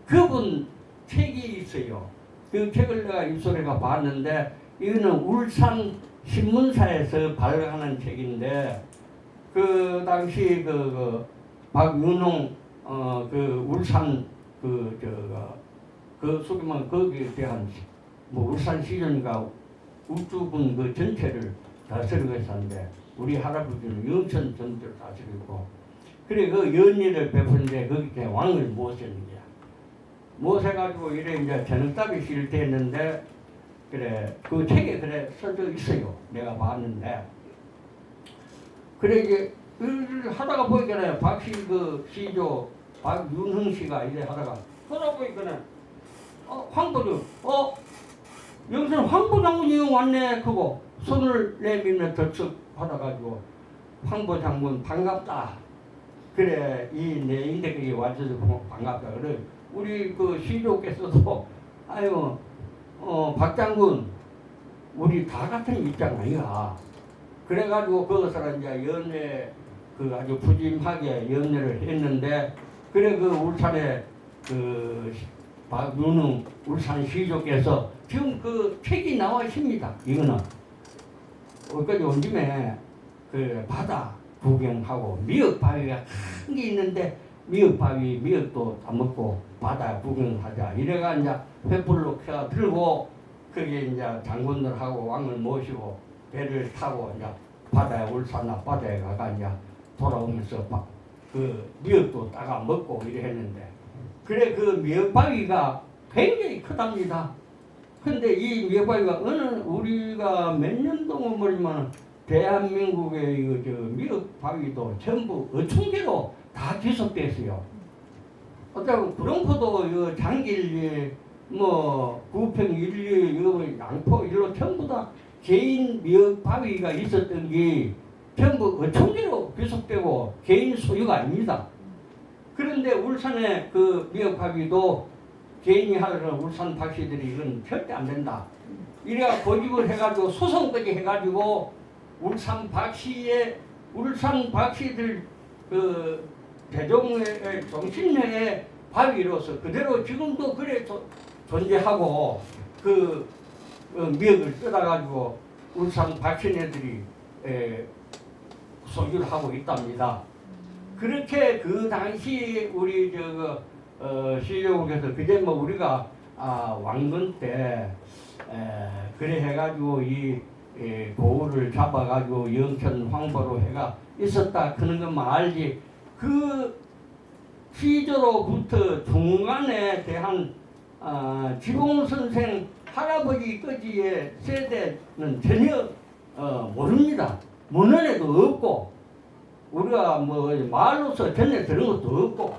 Speaker 2: 그분 책이 있어요. 그 책을 내가 입소리가 봤는데 이거는 울산 신문사에서 발간한 책인데 그 당시 박윤홍 울산 소개만 거기에 대한 뭐 울산 시전과 우주군 그 전체를 다스리고 있었는데 우리 할아버지는 영천 전체를 다스리고 그래 그 연희를 베푸는데 거기에 왕을 모셨는 거야. 모셔가지고 이래 이제 저녁답이 실패했는데 그래 그 책에 그래 써져 있어요. 내가 봤는데 그래 이제 하다가 보니까 박씨 시조 박윤흥 씨가 이래 하다가 보니까 황보를 여기서 황보 장군이 왔네 그거 손을 내밀며 덜썩 받아가지고 황보 장군 반갑다. 그래 이 내 인대에 와줘서 반갑다. 그래 우리 그 시조께서도 아유 박 장군 우리 다 같은 입장 아니야. 그래가지고 거기서 이제 연례 아주 푸짐하게 연례를 했는데 그래 그 울산에 박윤흥 울산 시조께서 지금 그 책이 나와 있습니다. 이거는 여기까지 온 김에 그 바다 구경하고 미역 바위가 큰 게 있는데 미역 바위 미역도 다 먹고 바다 구경하자. 이래가 이제 횃불로 켜 들고 거기에 이제 장군들하고 왕을 모시고 배를 타고 이제 바다에 울산 앞바다에 가가 이제 돌아오면서 그 미역도 따가 먹고 이래 했는데 그래 그 미역바위가 굉장히 크답니다. 근데 이 미역바위가 우리가 몇 년 동안 모르지만 대한민국의 미역바위도 전부 어촌계로 다 귀속됐어요. 어쩌면 구룡포도 장길 뭐 구평 일리 양포 일로 전부 다 개인 미역바위가 있었던 게 전부 어촌계로 귀속되고 개인 소유가 아닙니다. 그런데 울산의 그 미역바위도 개인이 하더라도 울산 박씨들이 이건 절대 안 된다. 이래가 고집을 해가지고 소송까지 해가지고 울산 박씨들 그 대종의 정신회의 바위로서 그대로 지금도 그래 존재하고 그 미역을 뜯어가지고 울산 박씨네들이 소유를 하고 있답니다. 그렇게 그 당시 우리 시조국에서 그제 뭐 우리가 왕건 때 그래 해가지고 이 고을을 잡아가지고 영천 황보로 해가 있었다 그런 것만 알지 그 시조로부터 중간에 대한 지공 선생 할아버지까지의 세대는 전혀 모릅니다. 문헌에도 없고 우리가 뭐 말로서 전해 들은 것도 없고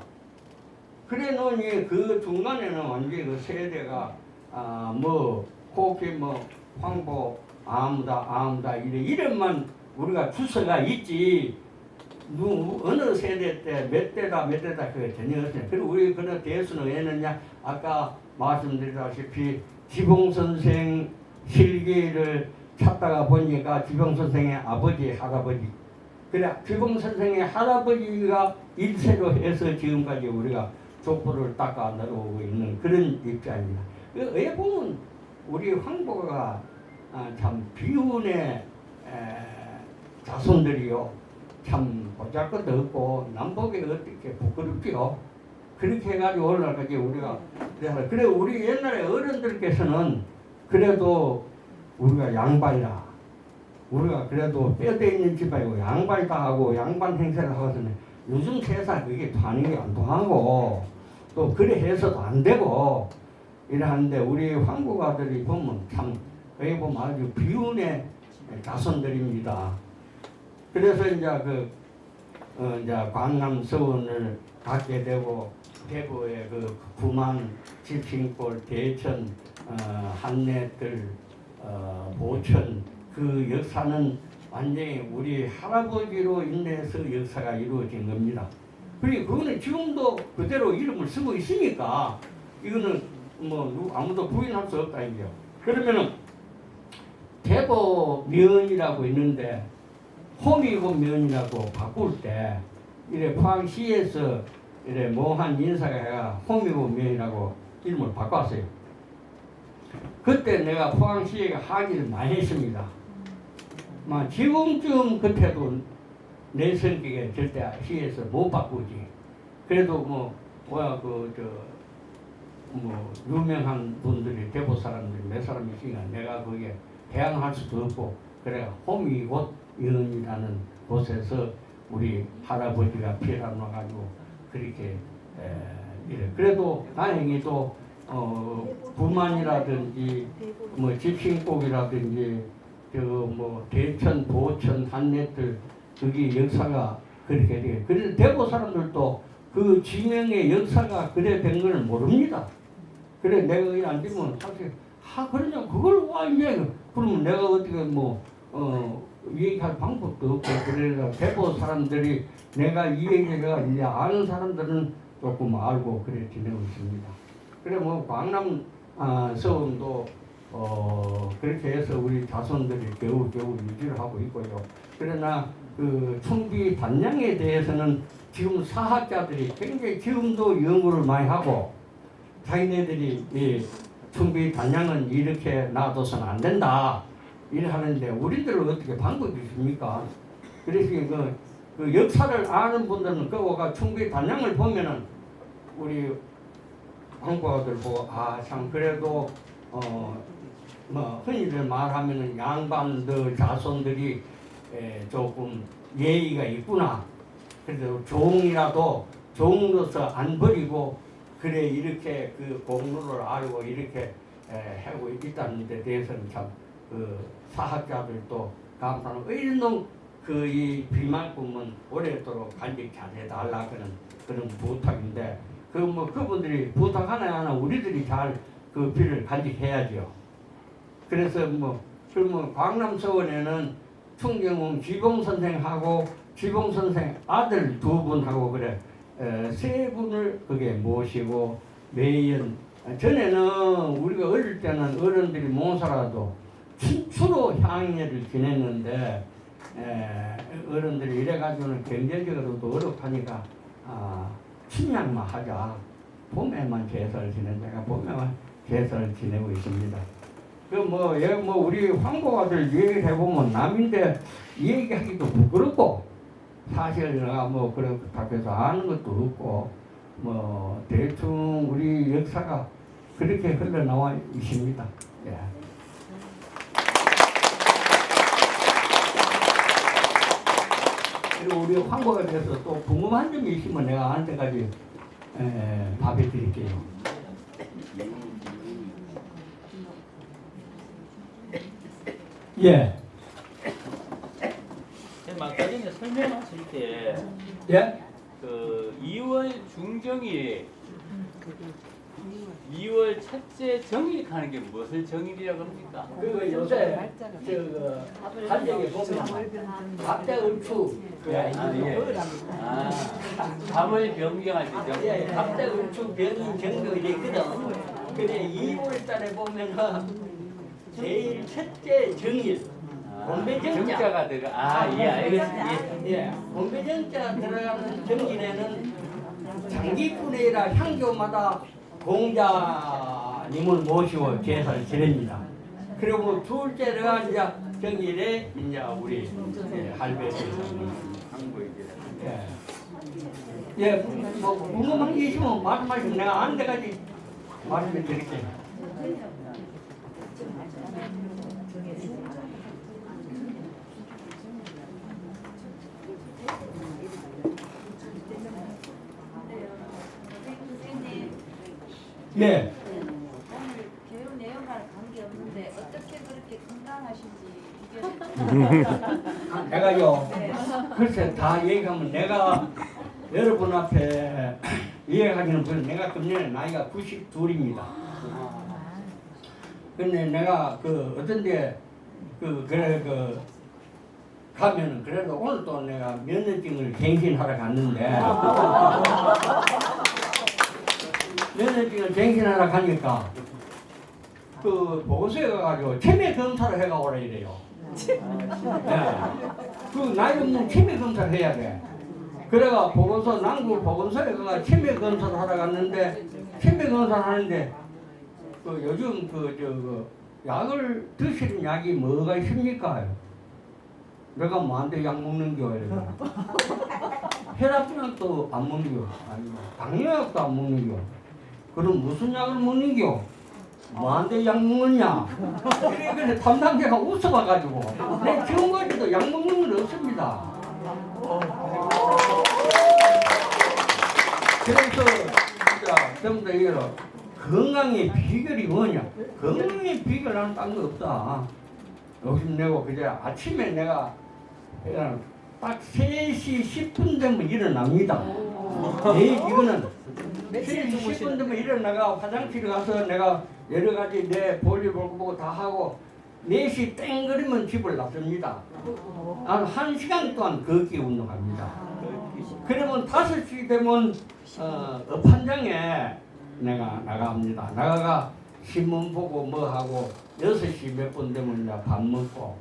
Speaker 2: 그래 놓으니 그 중간에는 완전히 그 세대가 뭐 혹시 뭐 황보 아무다 이래 이름만 우리가 주소가 있지 어느 세대 때 몇 대다 그게 전혀 없어요. 그리고 우리 그런 대수는 왜 했느냐? 아까 말씀드렸다시피 지봉 선생 실기를 찾다가 보니까 지봉 선생의 아버지 할아버지 그래 지봉 선생의 할아버지가 일세로 해서 지금까지 우리가 족보를 닦아 내려오고 있는 그런 입장입니다. 왜 보면 우리 황보가 참 비운의 자손들이요. 참 보잘것도 없고 남보기 어떻게 부끄럽지요. 그렇게 해가지고 오늘날까지 우리가 그래 우리 옛날에 어른들께서는 그래도 우리가 양반이라 우리가 그래도 뼈대 있는 집안이고 양반이다 하고 양반 행세를 하거든요. 요즘 세상 그게 반응이 안 통하고 또 그래 해서도 안 되고 이러는데 우리 황고가들이 보면 참 여기 보면 아주 비운의 자손들입니다. 그래서 이제 이제 광남 서원을 갖게 되고 대구의 그 구만, 집신골, 대천, 한내들, 보천 그 역사는 완전히 우리 할아버지로 인해서 역사가 이루어진 겁니다. 그리고 그거는 지금도 그대로 이름을 쓰고 있으니까 이거는 뭐 아무도 부인할 수 없다 이게요. 그러면은 대보 면이라고 있는데 호미고 면이라고 바꿀 때 이래 포항시에서 이래 뭐한 인사가 해가 호미고 면이라고 이름을 바꿨어요. 그때 내가 포항시에 항의를 많이 했습니다. 지금쯤 그때도 내 성격에 절대 시에서 못 바꾸지. 그래도 유명한 분들이 대보 사람들이 몇 사람이 있으니까 내가 거기에 대항할 수도 없고 그래 호미곶 연이라는 곳에서 우리 할아버지가 피해를 나가지고 그렇게 이래. 그래도 다행히도 부만이라든지 집신곡이라든지 대천, 보천, 한내들 그게 역사가 그렇게 돼요. 그래서 대구 사람들도 그 지명의 역사가 그래 된 걸 모릅니다. 그래 내가 여기 앉으면 사실 그러냐 그걸 와 이제 그러면 내가 어떻게 얘기할 방법도 없고 그래서 대구 사람들이 내가 이 얘기가 이제 아는 사람들은 조금 알고 그래 지내고 있습니다. 그래 광남 서원도 그렇게 해서 우리 자손들이 겨우 유지를 하고 있고요. 그러나 그 충비 단양에 대해서는 지금 사학자들이 굉장히 지금도 연구를 많이 하고 자기네들이 이 충비 단양은 이렇게 놔둬서는 안 된다 이래 하는데 우리들은 어떻게 방법이 있습니까? 그래서 그 역사를 아는 분들은 그거가 충비 단양을 보면은 우리 황보아들 보고 참 그래도 흔히들 말하면은 양반들 자손들이 조금 예의가 있구나. 그래도 종으로서 안 버리고 그래 이렇게 그 공로를 알고 이렇게 하고 있다는 데 대해서는 참 그 사학자들도 감사하고 이런 이 비만큼은 오래도록 간직 잘해달라 그런 부탁인데 그분들이 부탁하나 안 하나 우리들이 잘 그 비를 간직해야죠. 그래서 그러면 광남 서원에는 충경웅 지봉 선생하고 지봉 선생 아들 2분하고 그래 세 분을 거기에 모시고 매연 전에는 우리가 어릴 때는 어른들이 못 살아도 춘추로 향례를 지냈는데 어른들이 이래가지고는 경제적으로도 어렵하니까 춘향만 하자. 봄에만 제사를 지낸다가 봄에만 제사를 지내고 있습니다. 우리 황보가들 얘기를 해보면 남인데 얘기하기도 부끄럽고 사실 내가 그런 답해서 아는 것도 없고 대충 우리 역사가 그렇게 흘러나와 있습니다. 예. 그리고 우리 황보가 대해서 또 궁금한 점이 있으면 내가 할 때까지 답해 드릴게요. 예.
Speaker 3: 아까 전에 설명하실 때
Speaker 2: 예?
Speaker 3: 그 2월 중정이
Speaker 4: 2월 첫째 정일 하는 게 무엇을 정일이라고 합니까?
Speaker 2: 그리고 요새 한정에 보면 갑대을추
Speaker 4: 밤을 변경할 때 정일.
Speaker 2: 갑대을추 변인 정도 이랬거든. 근데 2월달에 보면은 제일 첫째 정일 공배정자.
Speaker 4: 정자가 들어가. 예, 알겠습니다.
Speaker 2: 예, 공배정자 들어가는 정일에는 장기꾼이라 향교마다 공자님을 모시고 제사를 지냅니다. 그리고 둘째가 이제 정일에 이제 우리 할배 제사님 한국에 예, 뭐 궁금한 게 있으면 말씀하시면 내가 아는 데까지 말씀을 드릴게요. 예.
Speaker 5: 오늘 교육 내용과는 관계없는데 어떻게 그렇게 건강하신지
Speaker 2: 내가요. 글쎄 다 얘기하면 내가 여러분 앞에 이해하기는 그래. 내가 금년에 나이가 92입니다. 근데 내가 그 어떤데 그 가면은 그래도 오늘 또 내가 면허증을 갱신하러 갔는데 면허증을 갱신하러 가니까 그 보고서에 가가지고 체매 검사를 해가 오라 이래요. 네. 그 나이 없는 체매 검사를 해야 돼. 그래가 보건소 남구 보건소에 가가 체매 검사를 하러 갔는데 체매 검사를 하는데 그 요즘 그 약을 드시는 약이 뭐가 있습니까? 내가 뭐한테 약 먹는 겨 이래가 혈압약도 안 먹는 겨 아니 당뇨약도 안 먹는 겨 그럼 무슨 약을 먹는 겨? 뭐한테 약 먹느냐? 그래 담당자가 웃어봐가지고 내 지금까지도 약 먹는 건 없습니다. 그래서 진짜 전부 다 이거로 건강의 비결이 뭐냐? 건강의 비결 나는 딴 거 없다. 욕심내고 그제 아침에 내가 그냥 딱 3시 10분 되면 일어납니다. 이거는 3시 10분 되면 일어나가 화장실에 가서 내가 여러 가지 내 볼일 보고 다 하고 4시 땡그리면 집을 나섭니다. 한 1시간 동안 걷기 운동합니다. 그러면 5시 되면 업한장에 내가 나갑니다. 나가가 신문 보고 뭐 하고 6시 몇 분 되면 이제 밥 먹고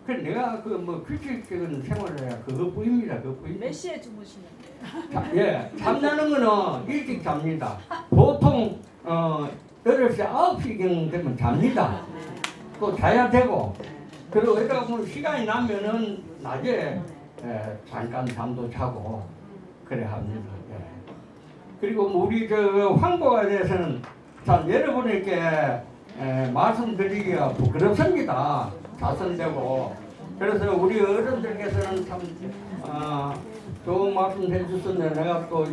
Speaker 2: 그래 내가 그 뭐 규칙적인 생활을 해야 그것뿐입니다. 그것뿐입니다.
Speaker 5: 몇 시에 주무시는데요?
Speaker 2: 예, 잠자는 거는 일찍 잡니다. 보통 8시, 9시경 되면 잡니다. 또 자야 되고 그리고 여기다가 뭐 시간이 나면은 낮에 잠깐 잠도 자고 그래 합니다. 예. 그리고 우리 황보가 대해서는 참 여러분에게 말씀드리기가 부끄럽습니다. 자선되고 그래서 우리 어른들께서는 참 좋은 말씀 해주셨는데 내가 또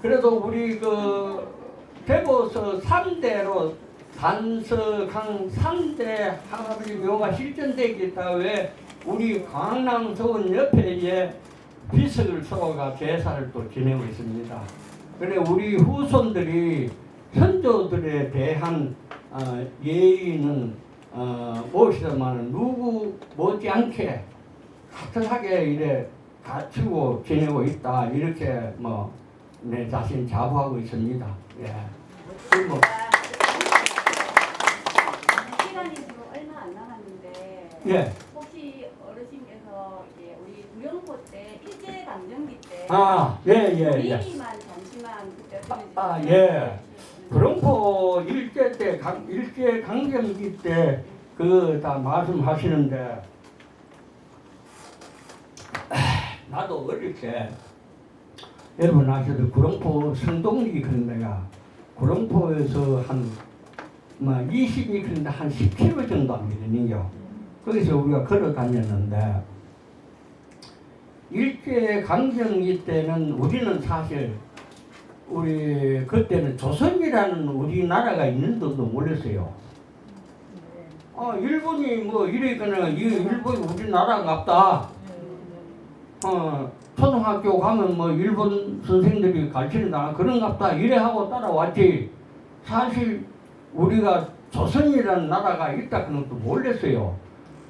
Speaker 2: 그래도 우리 대보서 3대로 단서강 3대 할아버지 묘가 실전되기 때문에 우리 광남서원 옆에 비석을 세워가 제사를 또 지내고 있습니다. 그래 우리 후손들이 선조들에 대한 예의는 무엇이든 누구 못지않게 가득하게 이래 갖추고 지내고 있다 이렇게 내 자신 자부하고 있습니다. 예. 그리고
Speaker 5: 시간이 지금 얼마 안 남았는데
Speaker 2: 예.
Speaker 5: 혹시 어르신께서 이제 우리 구룡포 때 일제강점기 때
Speaker 2: 예.
Speaker 5: 미리만 잠시만 그때
Speaker 2: 예. 구룡포 일제 때 일제 강점기 때 다 말씀하시는데 나도 어릴 때 여러분 아셔도 구룡포 성동리 그런 데가 구룡포에서 한 20이 그런데 한 10km 정도 안 되는요. 거기서 우리가 걸어 다녔는데 일제 강점기 때는 우리는 사실 우리 그때는 조선이라는 우리나라가 있는 줄도 몰랐어요. 일본이 이러니까는 일본이 우리나라가 없다. 초등학교 가면 일본 선생들이 가르치는다 그런갑다 이래 하고 따라왔지. 사실 우리가 조선이라는 나라가 있다 그런 것도 몰랐어요.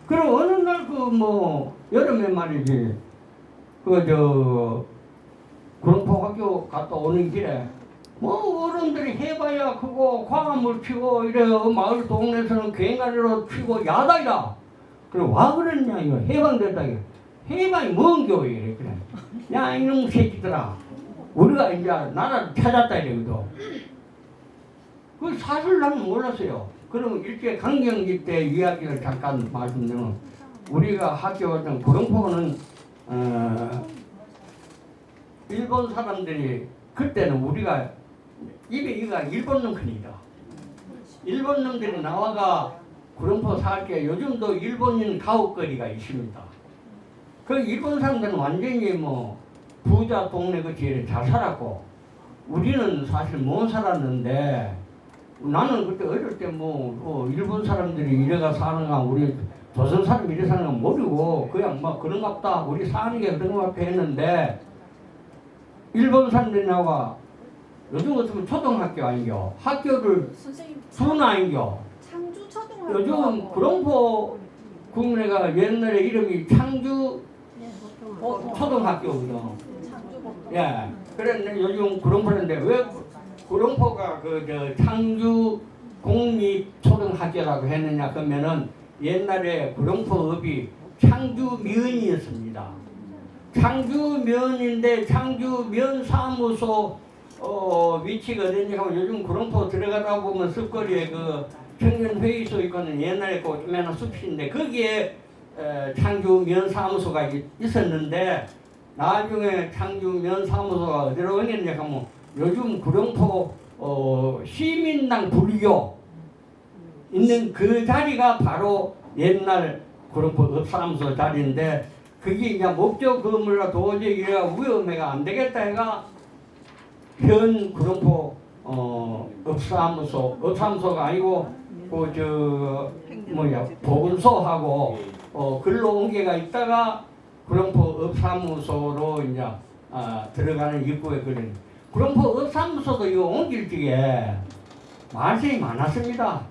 Speaker 2: 그럼 어느 날 그 뭐 여름에 말이지 그 구룡포 학교 갔다 오는 길에 뭐 어른들이 해봐야 크고 광화물 치고 이래 마을 동네에서는 괭가리로 치고 야단이다. 그래 와 그랬냐 이거 해방됐다 이거. 해방이 뭔 교회 그래. 야 이놈 새끼들아 우리가 이제 나라를 찾았다 이러거든. 그 사실 나는 몰랐어요. 그럼 일제 강점기 때 이야기를 잠깐 말씀드리면 우리가 학교 갔던 구룡포는 일본 사람들이 그때는 우리가 입에 이가 일본 놈 큰이다. 일본 놈들이 나와가 구룡포 살게 요즘도 일본인 가옥거리가 있습니다. 그 일본 사람들은 완전히 뭐 부자 동네 그 지역에 잘 살았고 우리는 사실 못 살았는데 나는 그때 어릴 때 뭐 일본 사람들이 이래가 사는가 우리 조선 사람 이래 사는가 모르고 그냥 뭐 그런가 보다 우리 사는 게 그런가 보다 했는데 일본 사람들이 나와 요즘 같으면 초등학교 아니죠. 학교를
Speaker 5: 선생님
Speaker 2: 둔 아니죠.
Speaker 5: 창주 초등학교
Speaker 2: 요즘 구룡포 국내가 옛날에 이름이 창주 초등학교거든. 예. 그런데 요즘 구룡포인데 왜 구룡포가 창주 공립초등학교라고 했느냐 그러면은 옛날에 구룡포읍이 창주면이었습니다. 창주면인데 창주면사무소 위치가 어딘지 하면 요즘 구룡포 들어가다 보면 숲거리에 그 청년회의소 있거든. 옛날에 그 조그마한 숲인데 거기에 창주면사무소가 있었는데 나중에 창주면사무소가 어디로 옮겼냐 하면 요즘 구룡포 시민당 불교 있는 그 자리가 바로 옛날 구룡포 읍사무소 자리인데 그게 이제 목적 건물과 도저히 이래가 위험해가 안 되겠다 해가 현 구룡포 읍사무소가 아니고 보건소하고 글로 옮겨가 있다가 구룡포 읍사무소로 이제 들어가는 입구에 걸린 구룡포 읍사무소도 이거 옮길 적에 말씀이 많았습니다.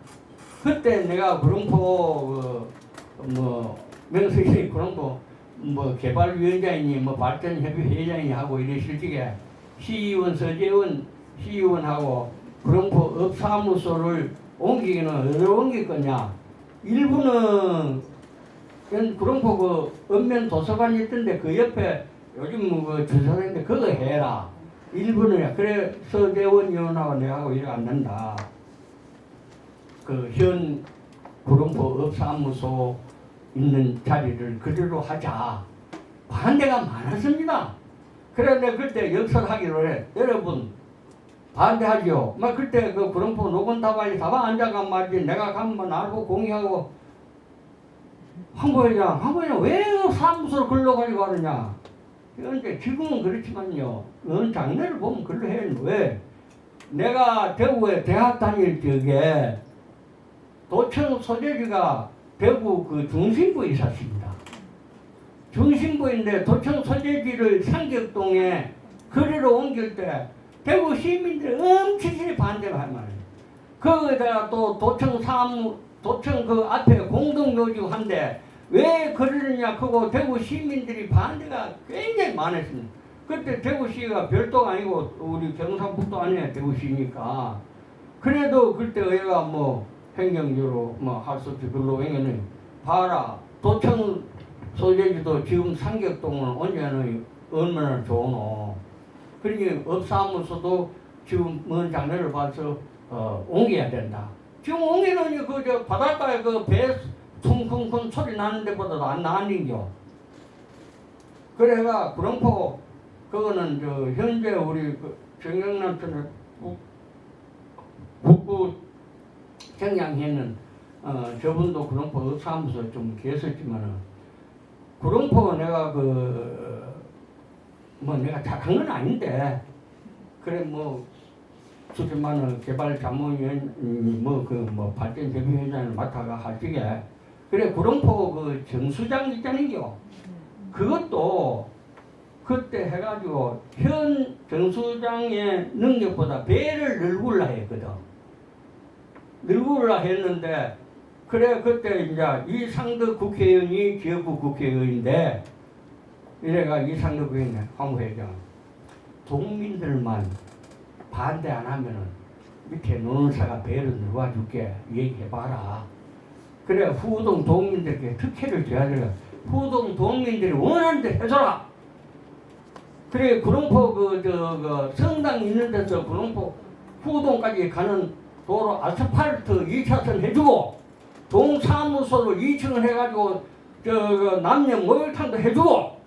Speaker 2: 그때 내가 구룡포 명석이 구룡포 개발위원장이니 발전협의회장이 하고 이랬을 적에 시의원 서재원 시의원하고 구룡포 읍사무소를 옮기기는 어디로 옮길 거냐? 일부는 구룡포 그 읍면 도서관이 있던데 그 옆에 요즘 주소인데 그거 해라. 일부는 그래 서재원 의원하고 내하고 이래 안 된다. 그 현 구룡포 읍사무소 있는 자리를 그대로 하자. 반대가 많았습니다. 그런데 그때 역설하기로 해. 여러분 반대하죠. 막 그때 그 구룡포 노건다방에 다방 앉아가 말이지 내가 가면 나보고 공의하고 황보회장 왜 사무소로 글러가지고 하느냐. 그런데 지금은 그렇지만요. 어느 장례를 보면 글로 해요. 왜? 내가 대구에 대학 다닐 적에 도청 소재지가 대구 그 중심부에 있었습니다. 중심부인데 도청 소재지를 상격동에 거리로 옮길 때 대구 시민들이 엄청나게 반대를 할 말이에요. 거기다가 또 도청 그 앞에 공동묘지고 한데 왜 그러느냐 그거 대구 시민들이 반대가 굉장히 많았습니다. 그때 대구시가 별도가 아니고 우리 경상북도 안에 대구시니까 그래도 그때 얘가 행정적으로 할 수 없이 글로 행여는 봐라 도청 소재지도 지금 상격동은 언제는 얼마나 좋노. 그러니 업사무소도 지금 먼 장례를 봐서 옮겨야 된다. 지금 옮기는 그 바닷가에 그 배 쿵쿵쿵 소리 나는 데보다도 안 나는겨. 그래가 구룡포 그거는 현재 우리 정경남편을 북부 경량에는 저분도 구룡포 읍사무소 좀 계셨지만은 구룡포 내가 내가 착한 건 아닌데 그래 수십만원 개발 자문위원 발전협의회장을 맡아가 할 적에 그래 구룡포 그 정수장 있잖아요. 그것도 그때 해가지고 현 정수장의 능력보다 배를 넓으려 했거든. 늙으라 했는데 그래 그때 이제 이상덕 국회의원이 지역구 국회의원인데 이래가 이상덕 국회의원 황무회장 동민들만 반대 안 하면은 밑에 노는사가 배를 누워줄게 얘기해봐라. 그래 후동 동민들께 특혜를 줘야 돼. 후동 동민들이 원하는 데 해줘라. 그래 구룡포 그 성당 있는 데서 구룡포 후동까지 가는 도로 아스팔트 2차선 해주고 동사무소로 2층을 해가지고 남녀 목욕탕도 해주고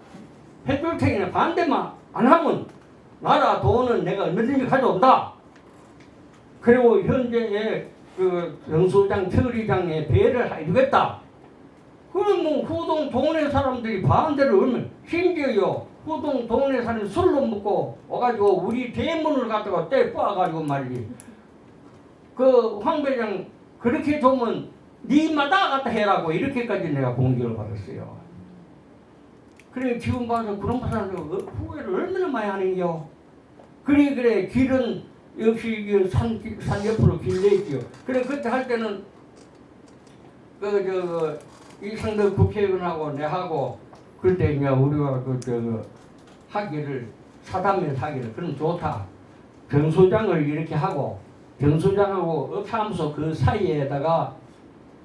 Speaker 2: 해줄 테니까 반대만 안 하면 나라 돈은 내가 얼마든지 가져온다. 그리고 현재의 그 정수장, 처리장에 배를 해주겠다. 그럼 뭐 후동 동네 사람들이 반대를 얼마나 심지어요. 후동 동네 사람이 술로 먹고 와가지고 우리 대문을 갖다가 떼 꽈가지고 말이지. 그 황 회장 그렇게 좀 니마다 갖다 해라고 이렇게까지 내가 공격을 받았어요. 그래 지금 봐서 그런 사람들 후회를 얼마나 많이 하는겨. 그래 길은 역시 산 옆으로 길 내있지요. 그래 그때 할 때는 이상덕 국회의원하고 내하고 그때 이제 우리가 하기를 사담에서 하기를 그럼 좋다. 정수장을 이렇게 하고 정수장하고 업사무소 그 사이에다가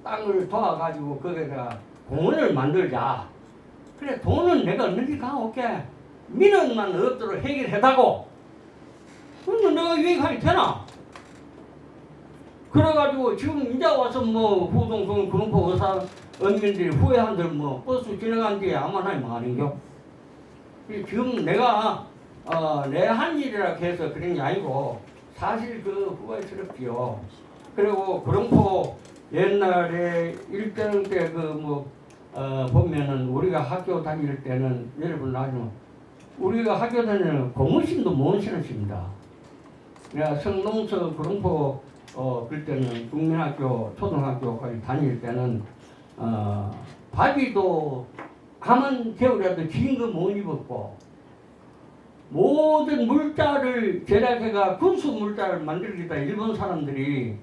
Speaker 2: 땅을 도와가지고 거기다가 공원을 만들자. 그래 돈은 내가 얼마든지 가올게. 민원만 없도록 해결해다고. 그러면 내가 유익하게 되나? 그래가지고 지금 이제 와서 뭐 후동성 구룡포 의사 언민들이 후회한들 뭐 버스 지나간 뒤에 아무나 아닌겨. 지금 내가 내 한 일이라 해서 그런 게 아니고 사실 그 후회스럽지요. 그리고 구룡포 옛날에 일정 때 보면은 우리가 학교 다닐 때는 여러분 아시면 우리가 학교 다니는 고무신도 못 신었습니다. 내가 성동서 구룡포 그때는 국민학교 초등학교까지 다닐 때는 바지도 가만 겨울에도 긴 거 못 입었고 모든 제작해가 군수 물자를 만들기다 일본 사람들이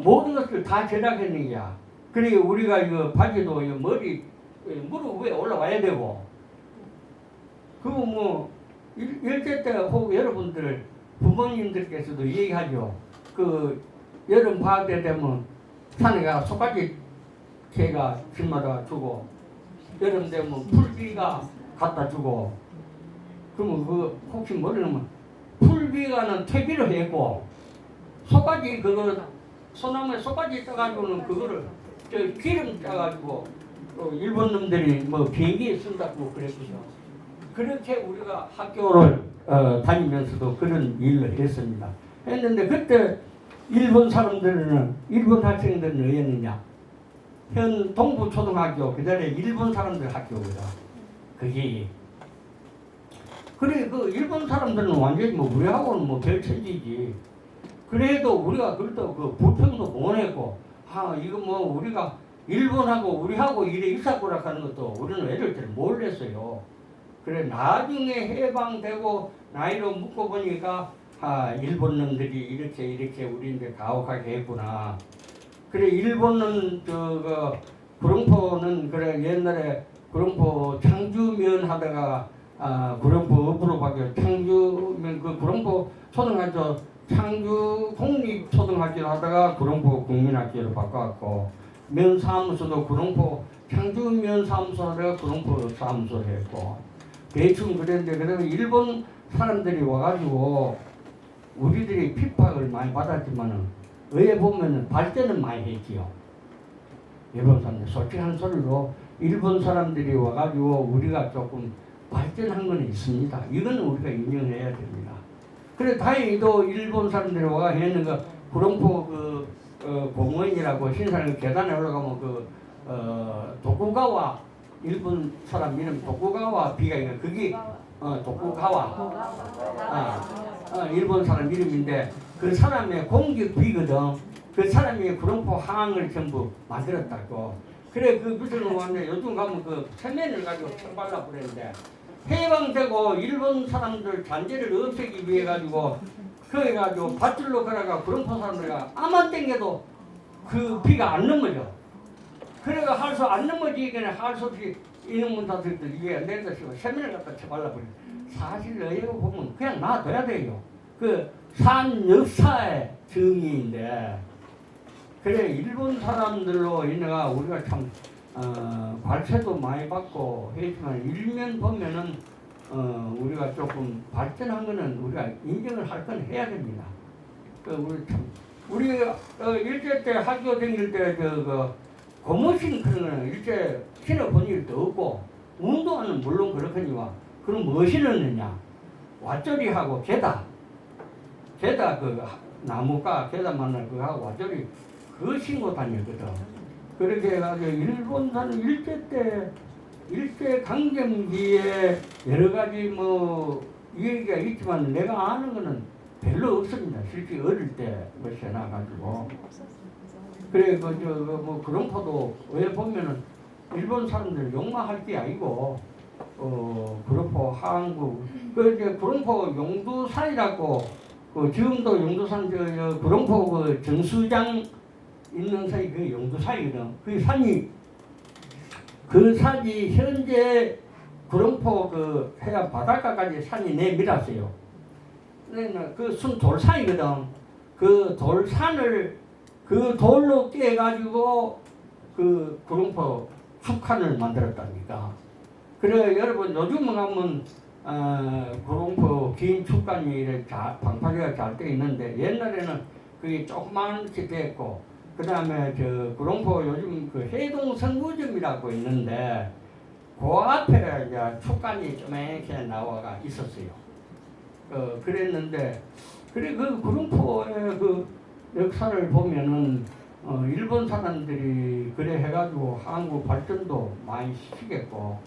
Speaker 2: 모든 것을 다 제작했는 게야. 그래 우리가 이거 바지도 무릎 위에 올라와야 되고 그거 뭐 일제 때 혹 여러분들 부모님들께서도 얘기하죠. 그 여름 방학 때 되면 산에 가 속가지 개가 집마다 주고 여름 되면 풀비가 갖다 주고 그러면 그 혹시 모르면 풀비가는 퇴비로 했고 속가지 그거 소나무에 속가지 떠가지고는 그거를 기름 짜가지고 일본 놈들이 뭐 비행기에 쓴다고 그랬거든요. 그렇게 우리가 학교를 다니면서도 그런 일을 했습니다. 했는데 그때 일본 사람들은 일본 학생들은 어디였느냐? 현 동부초등학교 그전에 일본 사람들 학교거든. 그게 그래 그 일본 사람들은 완전히 뭐 우리하고는 뭐 별천지지. 그래도 우리가 그것도 그 불평도 못 했고 이거 뭐 우리가 일본하고 우리하고 이래 있었구나 하는 것도 우리는 애들 때 몰랐어요. 그래 나중에 해방되고 나이로 묻고 보니까 일본 놈들이 이렇게 우리한테 가혹하게 했구나. 그래 일본은 구룡포는 그래 옛날에 구룡포 창주면 하다가 구룡포 업으로 바뀌어 창주면 그 구룡포 초등학교 창주 공립초등학교를 하다가 구룡포 국민학교로 바꿔갖고 면사무소도 구룡포 창주 면사무소 하다가 구룡포 사무소를 했고 대충 그랬는데 그러면 일본 사람들이 와가지고 우리들이 핍박을 많이 받았지만은 의에 보면은 발전은 많이 했지요. 일본 사람들 솔직한 소리로 일본 사람들이 와가지고 우리가 조금 발전한 건 있습니다. 이거는 우리가 인정해야 됩니다. 그래 다행히도 일본 사람들이 와가 했는 거 구룡포 공원이라고 신사는 계단에 올라가면 도쿠가와 일본 사람 이름 도쿠가와 비가 있는 그게 도쿠가와 일본 사람 이름인데 그 사람의 공격비거든. 그 사람이 구룡포 항을 전부 만들었다고. 그래 그 무슨 왔는데 요즘 가면 그 세면을 가지고 청발라 그랬는데 해방되고 일본 사람들 잔재를 없애기 위해 가지고 그래가지고 밧줄로 걸어가 구름포 사람들이 아만 땡겨도 그 비가 안 넘어져. 그래가 할 수 안 넘어지기에 할 수 없이 이놈은 다들 이게 안 된다 싶어 세면을 갖다 쳐발라버려. 사실 여기 보면 그냥 놔둬야 돼요. 그 산 역사의 정의인데 그래 일본 사람들로 인해가 우리가 참 관세도 많이 받고 했지만 일면 보면은 우리가 조금 발전한 거는 우리가 인정을 할 건 해야 됩니다. 우리 참 우리 일제 때 학교 다닐 때 그 고무신 그런 거는 일제 신어본 일도 없고 운동화는 물론 그렇거니와 그럼 뭐 신었느냐 왓저리하고 게다 그 나무가 게다 만날 그거 하고 왓저리 그거 신고 다녔거든. 그렇게 해가지고 일본사는 일제 강점기에 여러 가지 뭐 얘기가 있지만 내가 아는 거는 별로 없습니다. 실제 어릴 때 뭐 지나가지고 그래 뭐 구룡포도 왜 보면은 일본 사람들 욕망할 게 아니고 구룡포 한국 그 이제 구룡포 용두산이라고 그 지금도 용두산 저 구룡포 그 정수장 있는 산이 그 용두산이거든. 그 산이 현재 구룡포 그 해안 바닷가까지 산이 내밀었어요. 그 순 돌산이거든. 그 돌산을 그 돌로 깨가지고 그 구룡포 축한을 만들었다니까. 그래 여러분 요즘은 가면 구룡포 긴 축간이 이렇게 방파제가 잘 돼 있는데 옛날에는 그게 조그맣게 됐고 그 다음에 저 구룡포 요즘 그 해동 선구점이라고 있는데 그 앞에 이제 축간이 쪼매게 나와가 있었어요. 그랬는데 그래 그 구룡포의 그 역사를 보면은 일본 사람들이 그래 해가지고 한국 발전도 많이 시키겠고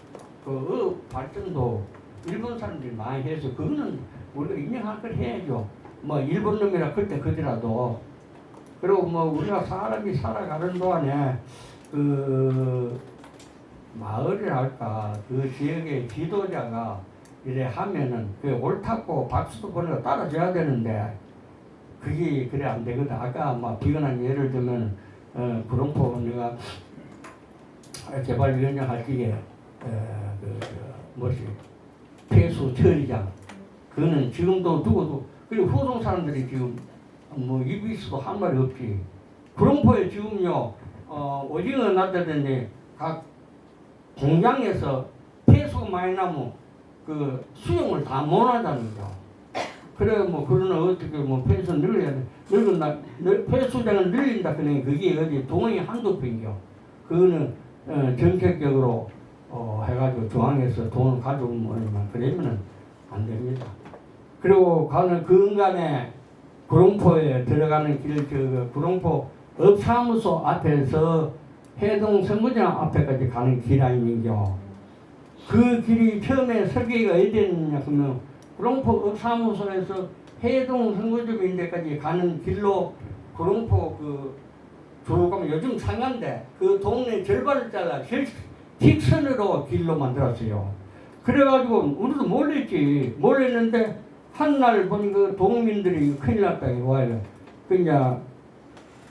Speaker 2: 그 발전도 일본 사람들이 많이 해서 그거는 우리가 인정할 걸 해야죠. 뭐 일본 놈이라 그때 그더라도 그리고 뭐 우리가 사람이 살아가는 동안에 그 마을이랄까 그 지역의 지도자가 이래 하면은 그 옳다고 박수도 보내고 따라줘야 되는데 그게 그래 안 되거든. 아까 뭐 비근한 예를 들면 구룡포 내가 개발위원장 할 적에 폐수 처리장 그거는 지금도 누구도 그리고 후동 사람들이 지금 뭐 입이 있어도 한 말이 없지. 구룡포에 지금요 오징어 놨다던데 각 공장에서 폐수가 많이 나면 그 수용을 다 못하다니까. 그래 뭐 그러나 어떻게 뭐 폐수 늘려야 돼. 폐수장을 늘린다 그러니 그게 어디 동원이 한두 푼이요. 그거는 정책적으로 해가지고 중앙에서 돈을 가져오면 그러면은 안 됩니다. 그리고 가는 근간에 구룡포에 들어가는 길 구룡포 업사무소 앞에서 해동 선구장 앞에까지 가는 길 아닙니까? 그 길이 처음에 설계가 어디 됐느냐 그러면 구룡포 업사무소에서 해동 선구점 데까지 가는 길로 구룡포 쭉 가면 요즘 상가인데 그 동네 절반을 잘라 직선으로 길로 만들었어요. 그래가지고 우리도 몰랐는데 한날 보니 그 동민들이 큰일 났다 이거예요. 그냥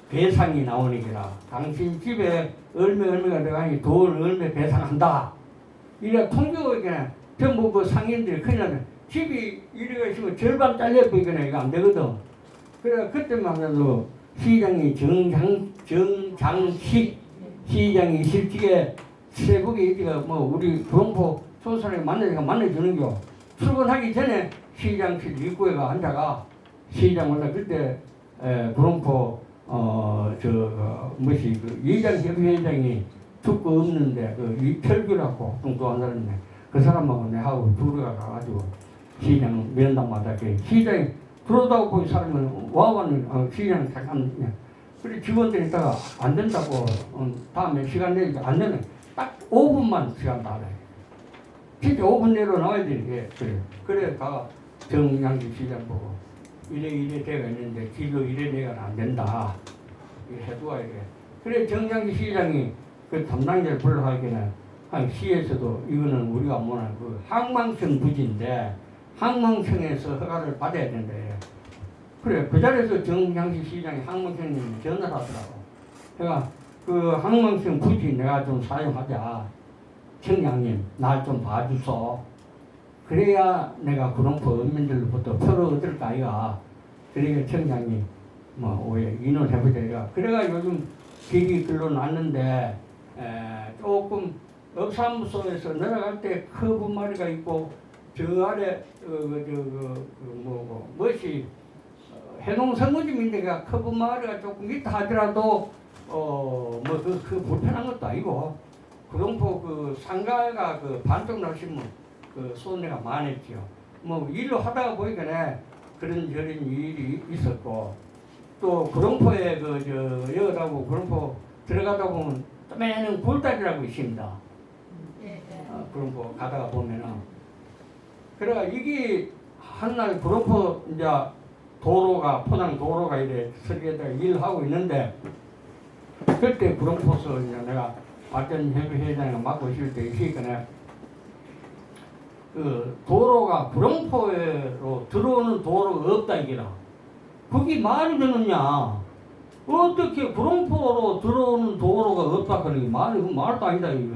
Speaker 2: 배상이 나오니까 당신 집에 얼마가 들어가니 돈 얼마 배상한다. 이래 통교가 그냥 전부 그 상인들이 큰일 나네. 집이 이래가 있으면 절반 잘려보니까 이거 안 되거든. 그래 그때만 해도 시장이 정장식 시장이 실직에 세국에 있기가 뭐 우리 구룡포 소사람이 만나주는겨. 출근하기 전에 시장실 입구에가 앉아가 시장 올라 그때 구룡포 그 이장협의회장이 죽고 없는데 그 이철규라고 뚱뚱한 사람인데 그 사람하고 내하고 둘이가 가가지고 시장 면담마다 시장에 들어오다가 보니 사람은 와와는 시장 잠깐 그래 직원들이 있다가 안 된다고 다음에 시간 내니까 안 되네. 딱 5분만 시간 달래. 진짜 5분 내로 나와야 되는 게 그래 가 정양지 시장 보고 이래 돼가 있는데 길로 이래 내가 안 된다. 이래 해두어야 돼. 그래 정양지 시장이 그 담당자를 불러가기에는 한 시에서도 이거는 우리가 뭐나 그 항망청 부지인데 항망청에서 허가를 받아야 된대. 그래 그 자리에서 정양식 시장이 항명생님이 전화를 하더라고. 그러니까 그 항명생 굳이 내가 좀 사용하자. 청량님 날 좀 봐주소. 그래야 내가 구룡포 어민들로부터 표를 얻을까 아이가. 그러니까 청량님 왜 인원해보자. 그래가 요즘 길이 글로 났는데 조금 업사무소에서 내려갈 때 커브 마리가 있고 저 아래 무엇이 해농 성우집인데가 커브 마리가 조금 있다 하더라도 그 불편한 것도 아니고 구룡포 그 상가가 그 반쪽 나시면 그 손해가 많았지요. 뭐 일로 하다가 보니까 그런 저런 일이 있었고 또 구룡포에 여기다고 구룡포 들어가다 보면 쪼매는 굴다리라고 있습니다. 구룡포 가다가 보면은 그래가 이게 한날 구룡포 이제 도로가 포장 도로가 이래 설계에다가 일하고 있는데 그때 구룡포서 이제 내가 발전협의 회장을 맡고 있을 때 있으니까 그 도로가 구룡포로 들어오는 도로가 없다 이게라. 그게 말이 되느냐? 어떻게 구룡포로 들어오는 도로가 없다 그러니 말도 아니다 이거.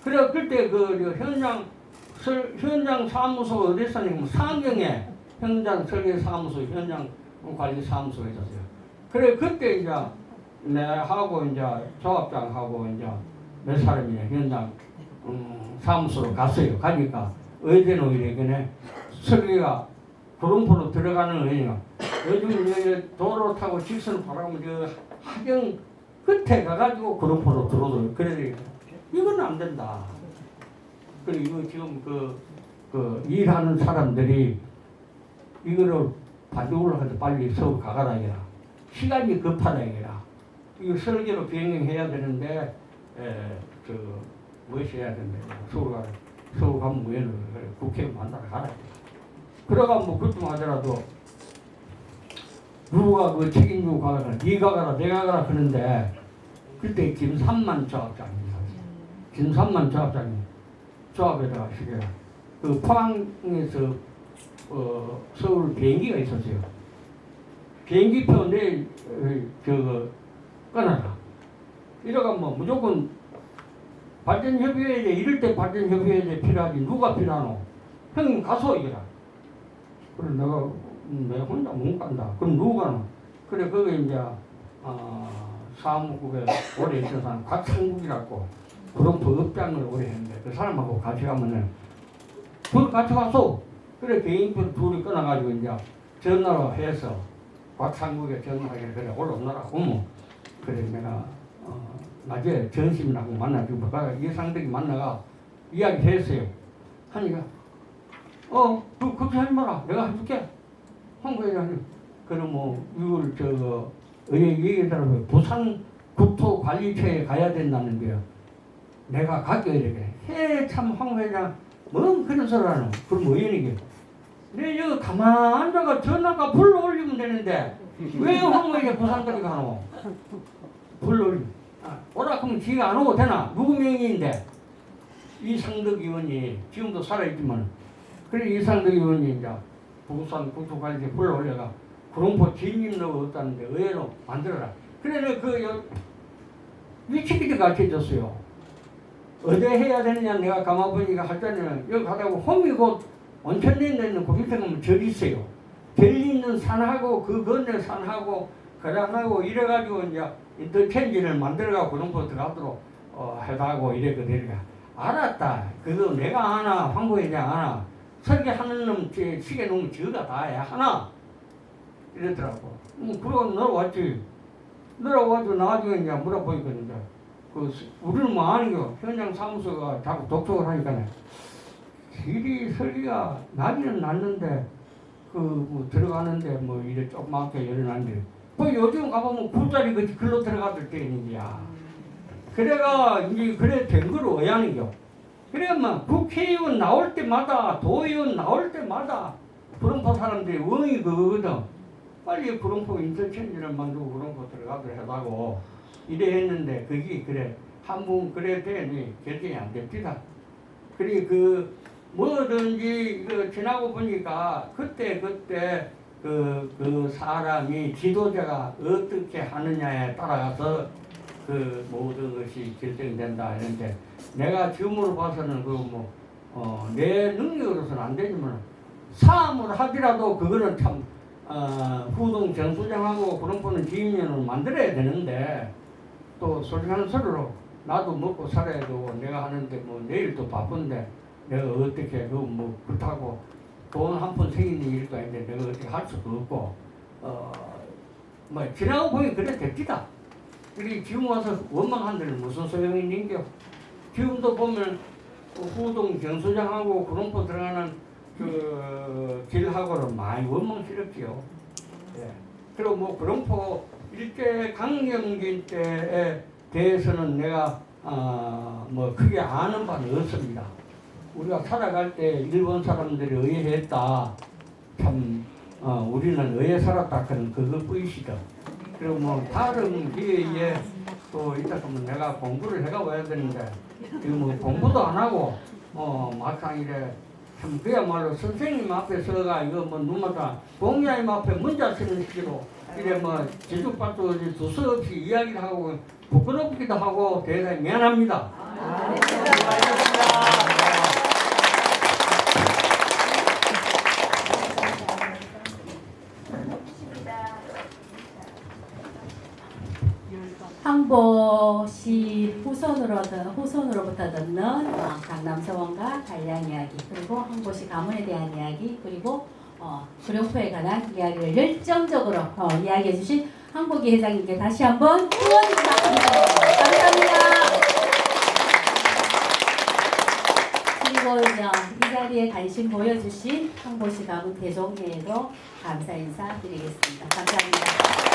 Speaker 2: 그래 그때 그 현장 사무소가 어디 있었냐면 상경에 현장 설계 사무소 현장 관리 사무소가 있었어요. 그래 그때 이제 내하고 이제 조합장하고 이제 몇 사람이 현장 사무소로 갔어요. 가니까 의대는 이래그네 설계가 구룡포로 들어가는 의미가 요즘 도로 타고 직선 바라보면 저 하경 끝에 가가지고 구룡포로 들어오더라고요. 그래 이건 안 된다. 그리고 이거 지금 그 일하는 사람들이 이거를 반죽을 해서 빨리 서울 가가라 이라. 시간이 급하다 이라. 이거 설계로 변경해야 되는데 무엇이 해야 되는데 서울 가면 뭐해는 국회 만나러 가라. 그러가 뭐 그쯤 하더라도 누가 그 책임지고 가라 네가 가라 내가 가라 그런데 그때 김삼만 조합장입니다. 김삼만 조합장이 조합에다가 시계 그 포항에서 서울 비행기가 있었어요. 비행기표 내일 끊어라. 이러가 뭐 무조건 발전협의회에 이럴 때 발전협의회에 필요하지 누가 필요하노? 형님 가서 이거라. 그래 내가 혼자 못 간다. 그럼 누가 가노? 그래 거기 이제 사무국에 오래 있던 사람 곽창국이라고 구룡포 업장을 오래 했는데 그 사람하고 같이 가면은 둘 같이 가서 그래 비행기표 둘이 끊어가지고 이제 전화로 해서 곽창국에 전화하게 그래 올라오느라 어머 그래 내가 낮에 전심이라고 만나주고 이상덕이 만나가 이야기 했어요. 하니까 그 걱정하지 마라 내가 해줄게. 홍보회장이 그럼 뭐 이걸 얘기하더라고요. 부산 국토관리처에 가야 된다는 게요. 내가 갈게 이렇게 참 홍보회장 뭔 그런 소리 하노. 그럼 뭐 이러게 내 여기 가만 앉아가 전화가 불러 올리면 되는데 왜 홍보회장 부산까지 가노. 불러 올리면 오라 그러면 지가 안 오고 되나? 누구 명의인데? 이상덕 의원이 지금도 살아있지만 그래 이상덕 의원이 이제 부산 국토관리에 불러올려가 구룡포 진입로가 없다는데 의외로 만들어라. 그래 그 위치기도 가르쳐줬어요. 어디 해야 되느냐 내가 가만 보니까 할 때는 여기 가다가 홈이 곧 온천대에 있는 그 밑에 가면 절이 있어요. 절이 있는 산하고 그 건너 산하고 그랑하고 이래가지고 이제 인터체인지를 만들어가고 구룡포 들어가도록 해다고 이래거든요. 알았다. 그거 내가 하나 황보회장 하나 설계하는 놈 시계 놈 저가 다 해 하나 이러더라고. 그러고 내려왔지. 내려와가지고 나중에 이제 물어보니까 이제 우리는 뭐 아는 거 현장 사무소가 자꾸 독촉을 하니까 길이 설계가 나기는 났는데 뭐 들어가는데 뭐 이래 조그맣게 열어놨는데 뭐 요즘 가보면 굴다리 같이 글로 들어가들 때는이야. 그래가 이제 그래 된 걸 왜 하는겨? 그래야만 국회의원 나올 때마다 도의원 나올 때마다 구룡포 사람들이 원이 그거거든. 빨리 구룡포 인터체인지를 만들고 구룡포 들어가도록 해다고 이래 했는데 그게 그래 한 번 그래 되니 결정이 안 됩니다. 그래 뭐든지 지나고 보니까 그때 그 사람이 지도자가 어떻게 하느냐에 따라서 그 모든 것이 결정된다 했는데 내가 지금으로 봐서는 내 능력으로서는 안 되지만 사업을 하더라도 그거는 참 후동 정수장하고 그런 거는 지인연을 만들어야 되는데 또 솔직한 소리로 나도 먹고 살아야 되고 내가 하는데 뭐 내일도 바쁜데 내가 어떻게 그렇다고 돈 한 푼 생기는 일도 아닌데 내가 어떻게 할 수도 없고 지나고 보니 그래 됩디다. 그리고 지금 와서 원망한 데는 무슨 소용이 있는겨. 지금도 보면 후동 정수장하고 구룡포 들어가는 그 길하고는 많이 원망스럽지요. 예. 그리고 구룡포 일제 강점기 때에 대해서는 내가 크게 아는 바는 없습니다. 우리가 살아갈 때 일본 사람들이 의해했다. 참 우리는 의해 살았다. 그런 그것뿐이시죠. 그리고 다른 기회에 또 이따 보면 내가 공부를 해가 와야 되는데 지금 공부도 안 하고 막상 이래 참 그야말로 선생님 앞에 서가 이거 누마다 공야님 앞에 문자 쓰는 식으로 이래 지죽밭도 두서없이 이야기를 하고 부끄럽기도 하고 대단히 미안합니다.
Speaker 1: 항보시 후손으로부터 듣는 강남서원과 관련 이야기, 그리고 항보시 가문에 대한 이야기, 그리고 구룡포에 관한 이야기를 열정적으로 이야기해 주신 항보기 회장님께 다시 한번 후원 부탁드립니다. 감사합니다. 그리고 이 자리에 관심 보여주신 항보시 가문 대종회에도 감사 인사 드리겠습니다. 감사합니다.